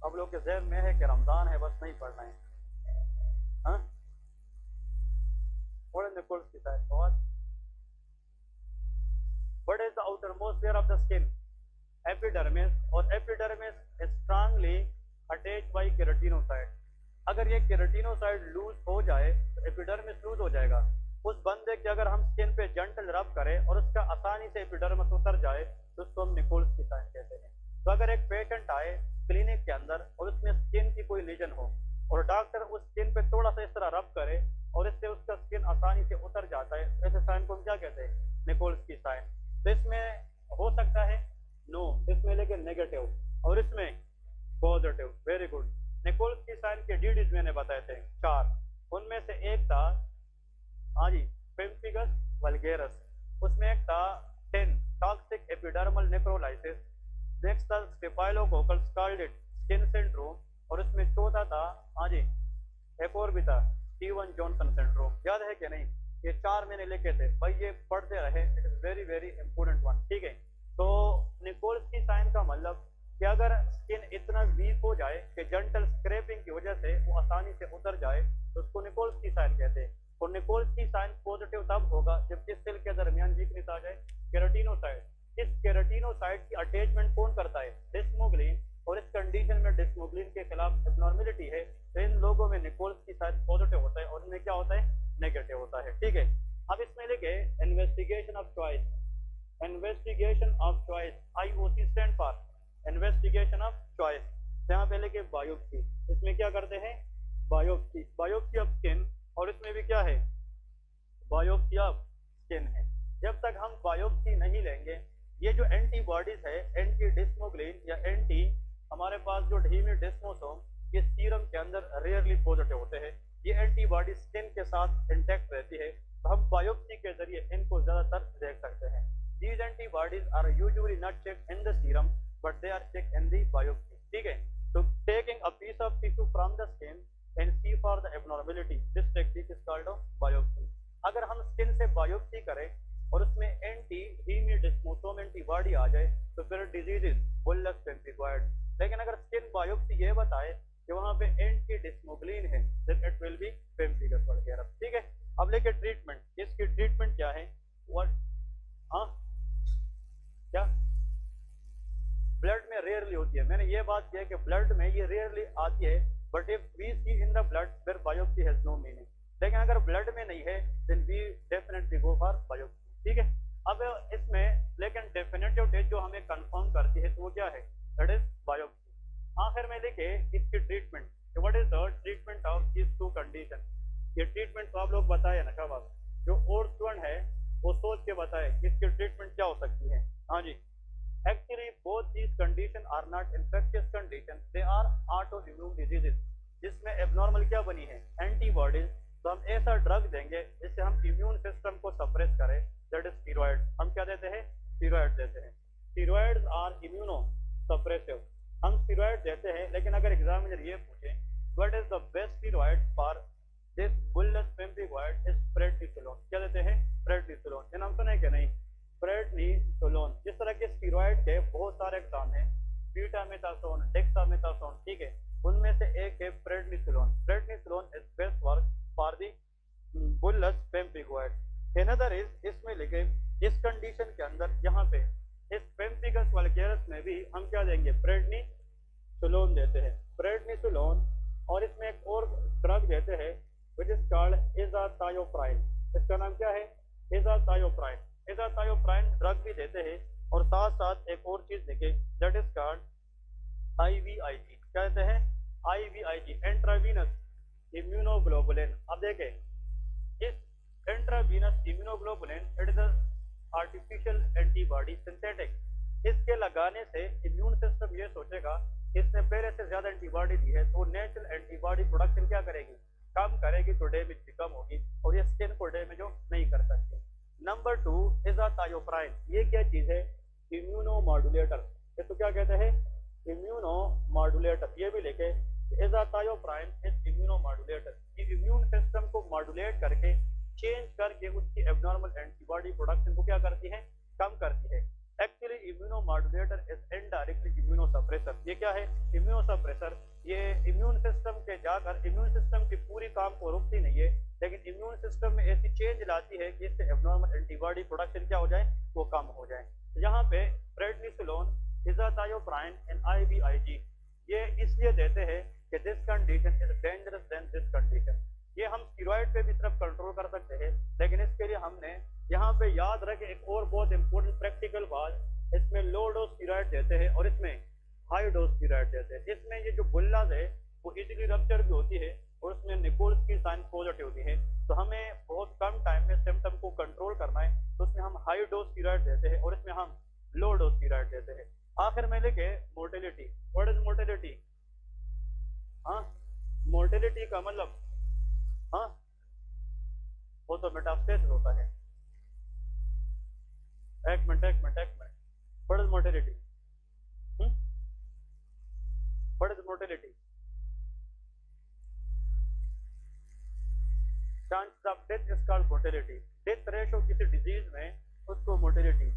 आप लोग के ज़हन में है कि रमजान है बस नहीं पढ़ना है, हाँ व्हाट इज निकोल्स की sign, what is the outermost layer of the skin, epidermis, और epidermis is strongly attached by keratinocyte. अगर ये केराटिनोसाइट लूज हो जाए तो एपिडर्मिस लूज हो जाएगा। उस बंदे के अगर हम स्किन पे जेंटल रब करें और उसका आसानी से एपिडर्मिस उतर जाए तो उसको हम निकोल्स की साइन कहते हैं। तो अगर एक पेशेंट आए क्लिनिक के अंदर और उसमें स्किन की कोई लीजन हो और डॉक्टर उस स्किन पे थोड़ा सा इस तरह रब करे और इससे उसका स्किन आसानी से उतर जाता है, ऐसे साइन को हम क्या कहते हैं निकोल्स की साइन। तो इसमें हो सकता है नो, इसमें लेकिन नेगेटिव, और इसमें पॉजिटिव। Very good. निकोल्स की साइन के डीडीज मैंने बताए थे 4, उनमें से एक था हाँ जी पेम्पिगस वल्गैरस, उसमें एक था 10 टॉक्सिक एपिडर्मल नेक्रोलाइसिस, नेक्स्ट था स्टेफाइलोकोकल स्कार्लेट स्किन सिंड्रोम, और उसमें चौथा था हाँ जी एक और भी था स्टीवन जॉनसन सिंड्रोम। याद है कि नहीं, ये 4 मैंने लिखे थे भाई, ये पढ़ते रहे, it is very very important one. ठीक है, तो निकोल्स की साइन का मतलब कि अगर स्किन इतना वीक हो जाए कि जेंटल स्क्रैपिंग की वजह से वो केराटिनोसाइट। इस केराटिनोसाइट की अटैचमेंट कौन करता है? डिस्मोग्लिन। और इस कंडीशन में डिस्मोग्लिन के खिलाफ एब्नॉर्मेलिटी है, तो इन लोगों में निकोल्स की साइज पॉजिटिव होता है और इनमें क्या होता है? नेगेटिव होता है। ठीक है, अब इसमें लिखे investigation of choice. Investigation of choice, IOC stand for investigation of choice. यहाँ पे लिखे बायोप्सी। इसमें क्या करते हैं? बायोप्सी। बायोप्सी ऑफ स्किन, और इसमें भी क्या है? बायोप्सी ऑफ स्किन है। जब तक हम बायोप्सी नहीं लेंगे, ये जो एंटीबॉडीज है, एंटी डिस्मोग्लिन या एंटी हमारे पास जो ढीमीडिस्मोसोम, ये सीरम के अंदर रेयरली पॉजिटिव होते हैं। ये एंटीबॉडी स्किन के साथ इंटैक्ट रहती है, तो हम बायोप्सी के जरिए इनको ज्यादातर देख सकते हैं। These antibodies are usually not checked in the serum, but they are checked in the biopsy. ठीक है, तो taking a piece of tissue from the skin and see for the abnormality, this technique is called biopsy. अगर हम skin से biopsy करें और उसमें anti हीमीडिस्मोसोम antibody आ जाए, तो फिर डिजीज इज बुल्लस पेम्पिगॉइड। लेकिन अगर स्किन बायोप्सी ये बताए कि वहां पे एंटी डिस्मोग्लिन है, then it will be पेम्पिगस वगैरह। ठीक है, अब लेके ट्रीटमेंट। इसकी ट्रीटमेंट क्या है? व्हाट? हाँ, क्या? ब्लड में रेयरली होती है। मैंने ये बात किया कि ब्लड में ये रेयरली आती है, but if we see in the blood फिर बायोप्सी हैज नो मीनिंग। लेकिन अगर ब्लड में नहीं है, then we definitely go for biopsy. ठीक है, अब इसमें लेकिन डेफिनेटिव डेट जो हमें कंफर्म करती है, तो वो क्या है? That is biopsy. आखिर में लिखे इसकी treatment. What is the treatment of this two condition? ये ट्रीटमेंट तो आप लोग बताए ना शाबाश। जो और स्टूडेंट है वो सोच के बताए इसकी ट्रीटमेंट क्या हो सकती है। हाँ जी, actually both these condition are not infectious condition, they are auto immune diseases. जिसमें एबनॉर्मल क्या बनी है? एंटीबॉडीज। तो हम ऐसा ड्रग देंगे जिससे हम इम्यून सिस्टम को सप्रेस करें, दैट इज स्टीरॉयड। हम क्या देते हैं? स्टीरॉयड देते हैं। Steroids are immunosuppressive. हम स्टीरॉयड देते हैं, लेकिन अगर एग्जामिनर ये पूछे what is the best steroid for this bullous pemphigoid is prednisolone, क्या देते हैं? प्रेडनिसोलोन। ये नाम सुना है क्या? नहीं, प्रेडनिसोलोन। इस तरह के स्टीरॉयड के बहुत सारे एग्जाम हैं, बीटामेथासोन, डेक्सामेथासोन। ठीक है, उनमें से एक है prednisolone. Prednisolone is best work for the bullous pemphigoid. Another is, इसमें लिखे इस कंडीशन के अंदर यहाँ पे इस पेम्पिगस वल्गैरिस में भी हम क्या देंगे? प्रेडनिसोलोन देते हैं, प्रेडनिसोलोन। और इसमें एक और ड्रग देते हैं विच इज कॉल्ड एजाथायोप्राइन। इसका नाम क्या है? एजाथायोप्राइन। एजाथायोप्राइन ड्रग भी देते हैं, और साथ साथ एक और चीज देखे, दैट इज कॉल्ड IVIG। क्या कहते हैं? IVIG, intravenous immunoglobulin. अब देखे इस intravenous immunoglobulin, it is artificial antibody, synthetic. इसके लगाने से इम्यून सिस्टम ये सोचेगा इसने पहले से ज्यादा एंटीबॉडी दी है, तो नेचुरल एंटीबॉडी प्रोडक्शन क्या करेगी? कम करेगी, तो डैमेज भी कम होगी, और ये स्किन को डैमेज नहीं कर सकती। नंबर 2 एजाथायोप्राइन। ये क्या चीज है? Immuno modulator. इसको क्या कहते हैं? Immuno modulator. ये भी लिखे, एजाथायोप्राइन इज इम्यूनो मॉड्यूलेटर। ये इम्यून सिस्टम को मॉड्यूलेट करके, चेंज करके उसकी एब्नॉर्मल एंटीबॉडी प्रोडक्शन को क्या करती है? कम करती है। Actually immunomodulator is indirectly immunosuppressor. ये क्या है? इम्यूनोसप्रेसर। ये इम्यून सिस्टम के जाकर इम्यून सिस्टम की पूरी काम को रोकती नहीं है, लेकिन इम्यून सिस्टम में ऐसी चेंज लाती है कि इससे एब्नॉर्मल एंटीबॉडी प्रोडक्शन क्या हो जाए? वो कम हो जाए। तो यहाँ पे प्रेडनिसोलोन, एजाथायोप्राइन एंड IVIG ये इसलिए देते हैं कि this condition is dangerous than this condition. ये हम स्टीरॉयड पे भी सिर्फ कंट्रोल कर सकते हैं, लेकिन इसके लिए हमने यहाँ पे याद रखे एक और बहुत इंपॉर्टेंट प्रैक्टिकल बात, इसमें लो डोज स्टीरॉयड देते हैं और इसमें हाई डोज स्टीरॉयड देते हैं। इसमें ये जो बुल्लाज है वो इजीली रप्चर भी होती है और उसमें निकोल्स की साइन पॉजिटिव होती है, तो हमें बहुत कम टाइम में सिम्टम को कंट्रोल करना है, तो उसमें हम हाई डोज स्टीरॉयड देते हैं और इसमें हम लो डोज स्टीरॉयड देते हैं। आखिर में लिखे मोर्टेलिटी। What is mortality? हाँ, मोर्टेलिटी का मतलब हाँ वो तो मेटास्टेसिस होता है। एक minute. What is mortality? What is mortality? Chance of death is called mortality. Death ratio किसी डिजीज में उसको मोर्टेलिटी।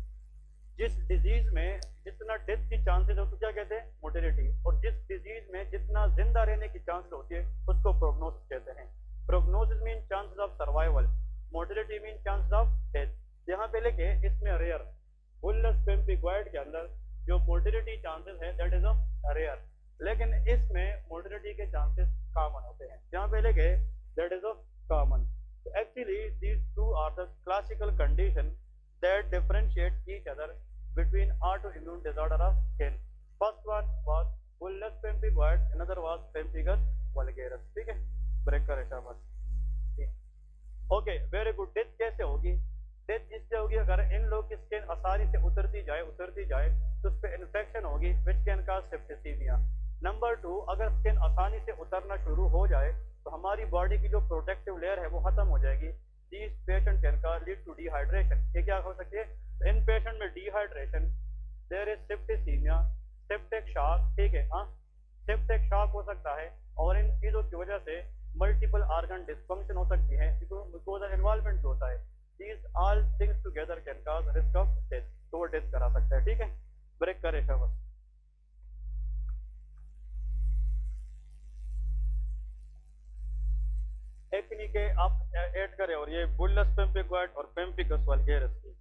जिस डिजीज में जितना डेथ की चांसेस हो तो क्या कहते हैं? मोर्टेलिटी। और जिस डिजीज में जितना जिंदा रहने की चांसेस होती है उसको प्रोग्नोसिस कहते हैं। Prognosis mean chances of survival, mortality mean chances of death. यहाँ पे लेके इसमें रेयर बुलस पेम्पिक्वाइड के अंदर जो मोर्टिलिटी चांसेस है दैट इज ऑफ रेयर, लेकिन इसमें मोर्टिलिटी के चांसेस कॉमन होते हैं। यहाँ पे लिखे दैट इज ऑफ कॉमन। तो actually these two are the classical condition that differentiate each other between autoimmune disorder of skin. First one was bullous pemphigoid, another was pemphigus vulgaris। ठीक है, break कर शाबाश। Okay very good. डेथ कैसे होगी? Death इससे होगी अगर इन लोग की स्किन आसानी से उतरती जाए तो उस पर इन्फेक्शन होगी which can cause septicaemia. Number 2, अगर स्किन आसानी से उतरना शुरू हो जाए तो हमारी बॉडी की जो प्रोटेक्टिव लेयर है वो खत्म हो जाएगी। This patient can cause lead to dehydration. ये क्या हो सकती है? इन पेशेंट में dehydration, there is septicemia, septic shock. ठीक है, हाँ सेप्टिक शॉक हो सकता है और इन चीज़ों की वजह से मल्टीपल ऑर्गन डिस्फंक्शन हो सकती है बिकॉज इन्वॉल्वमेंट जो होता है। These all things together can cause risk of death, तो वो डेथ करा सकता है। ठीक है, ब्रेक करे शाबाश। एक्ने के आप ऐड करें और ये बुलस पेम्पिक्वाइड और पेम्पिकस वल्गेरिस की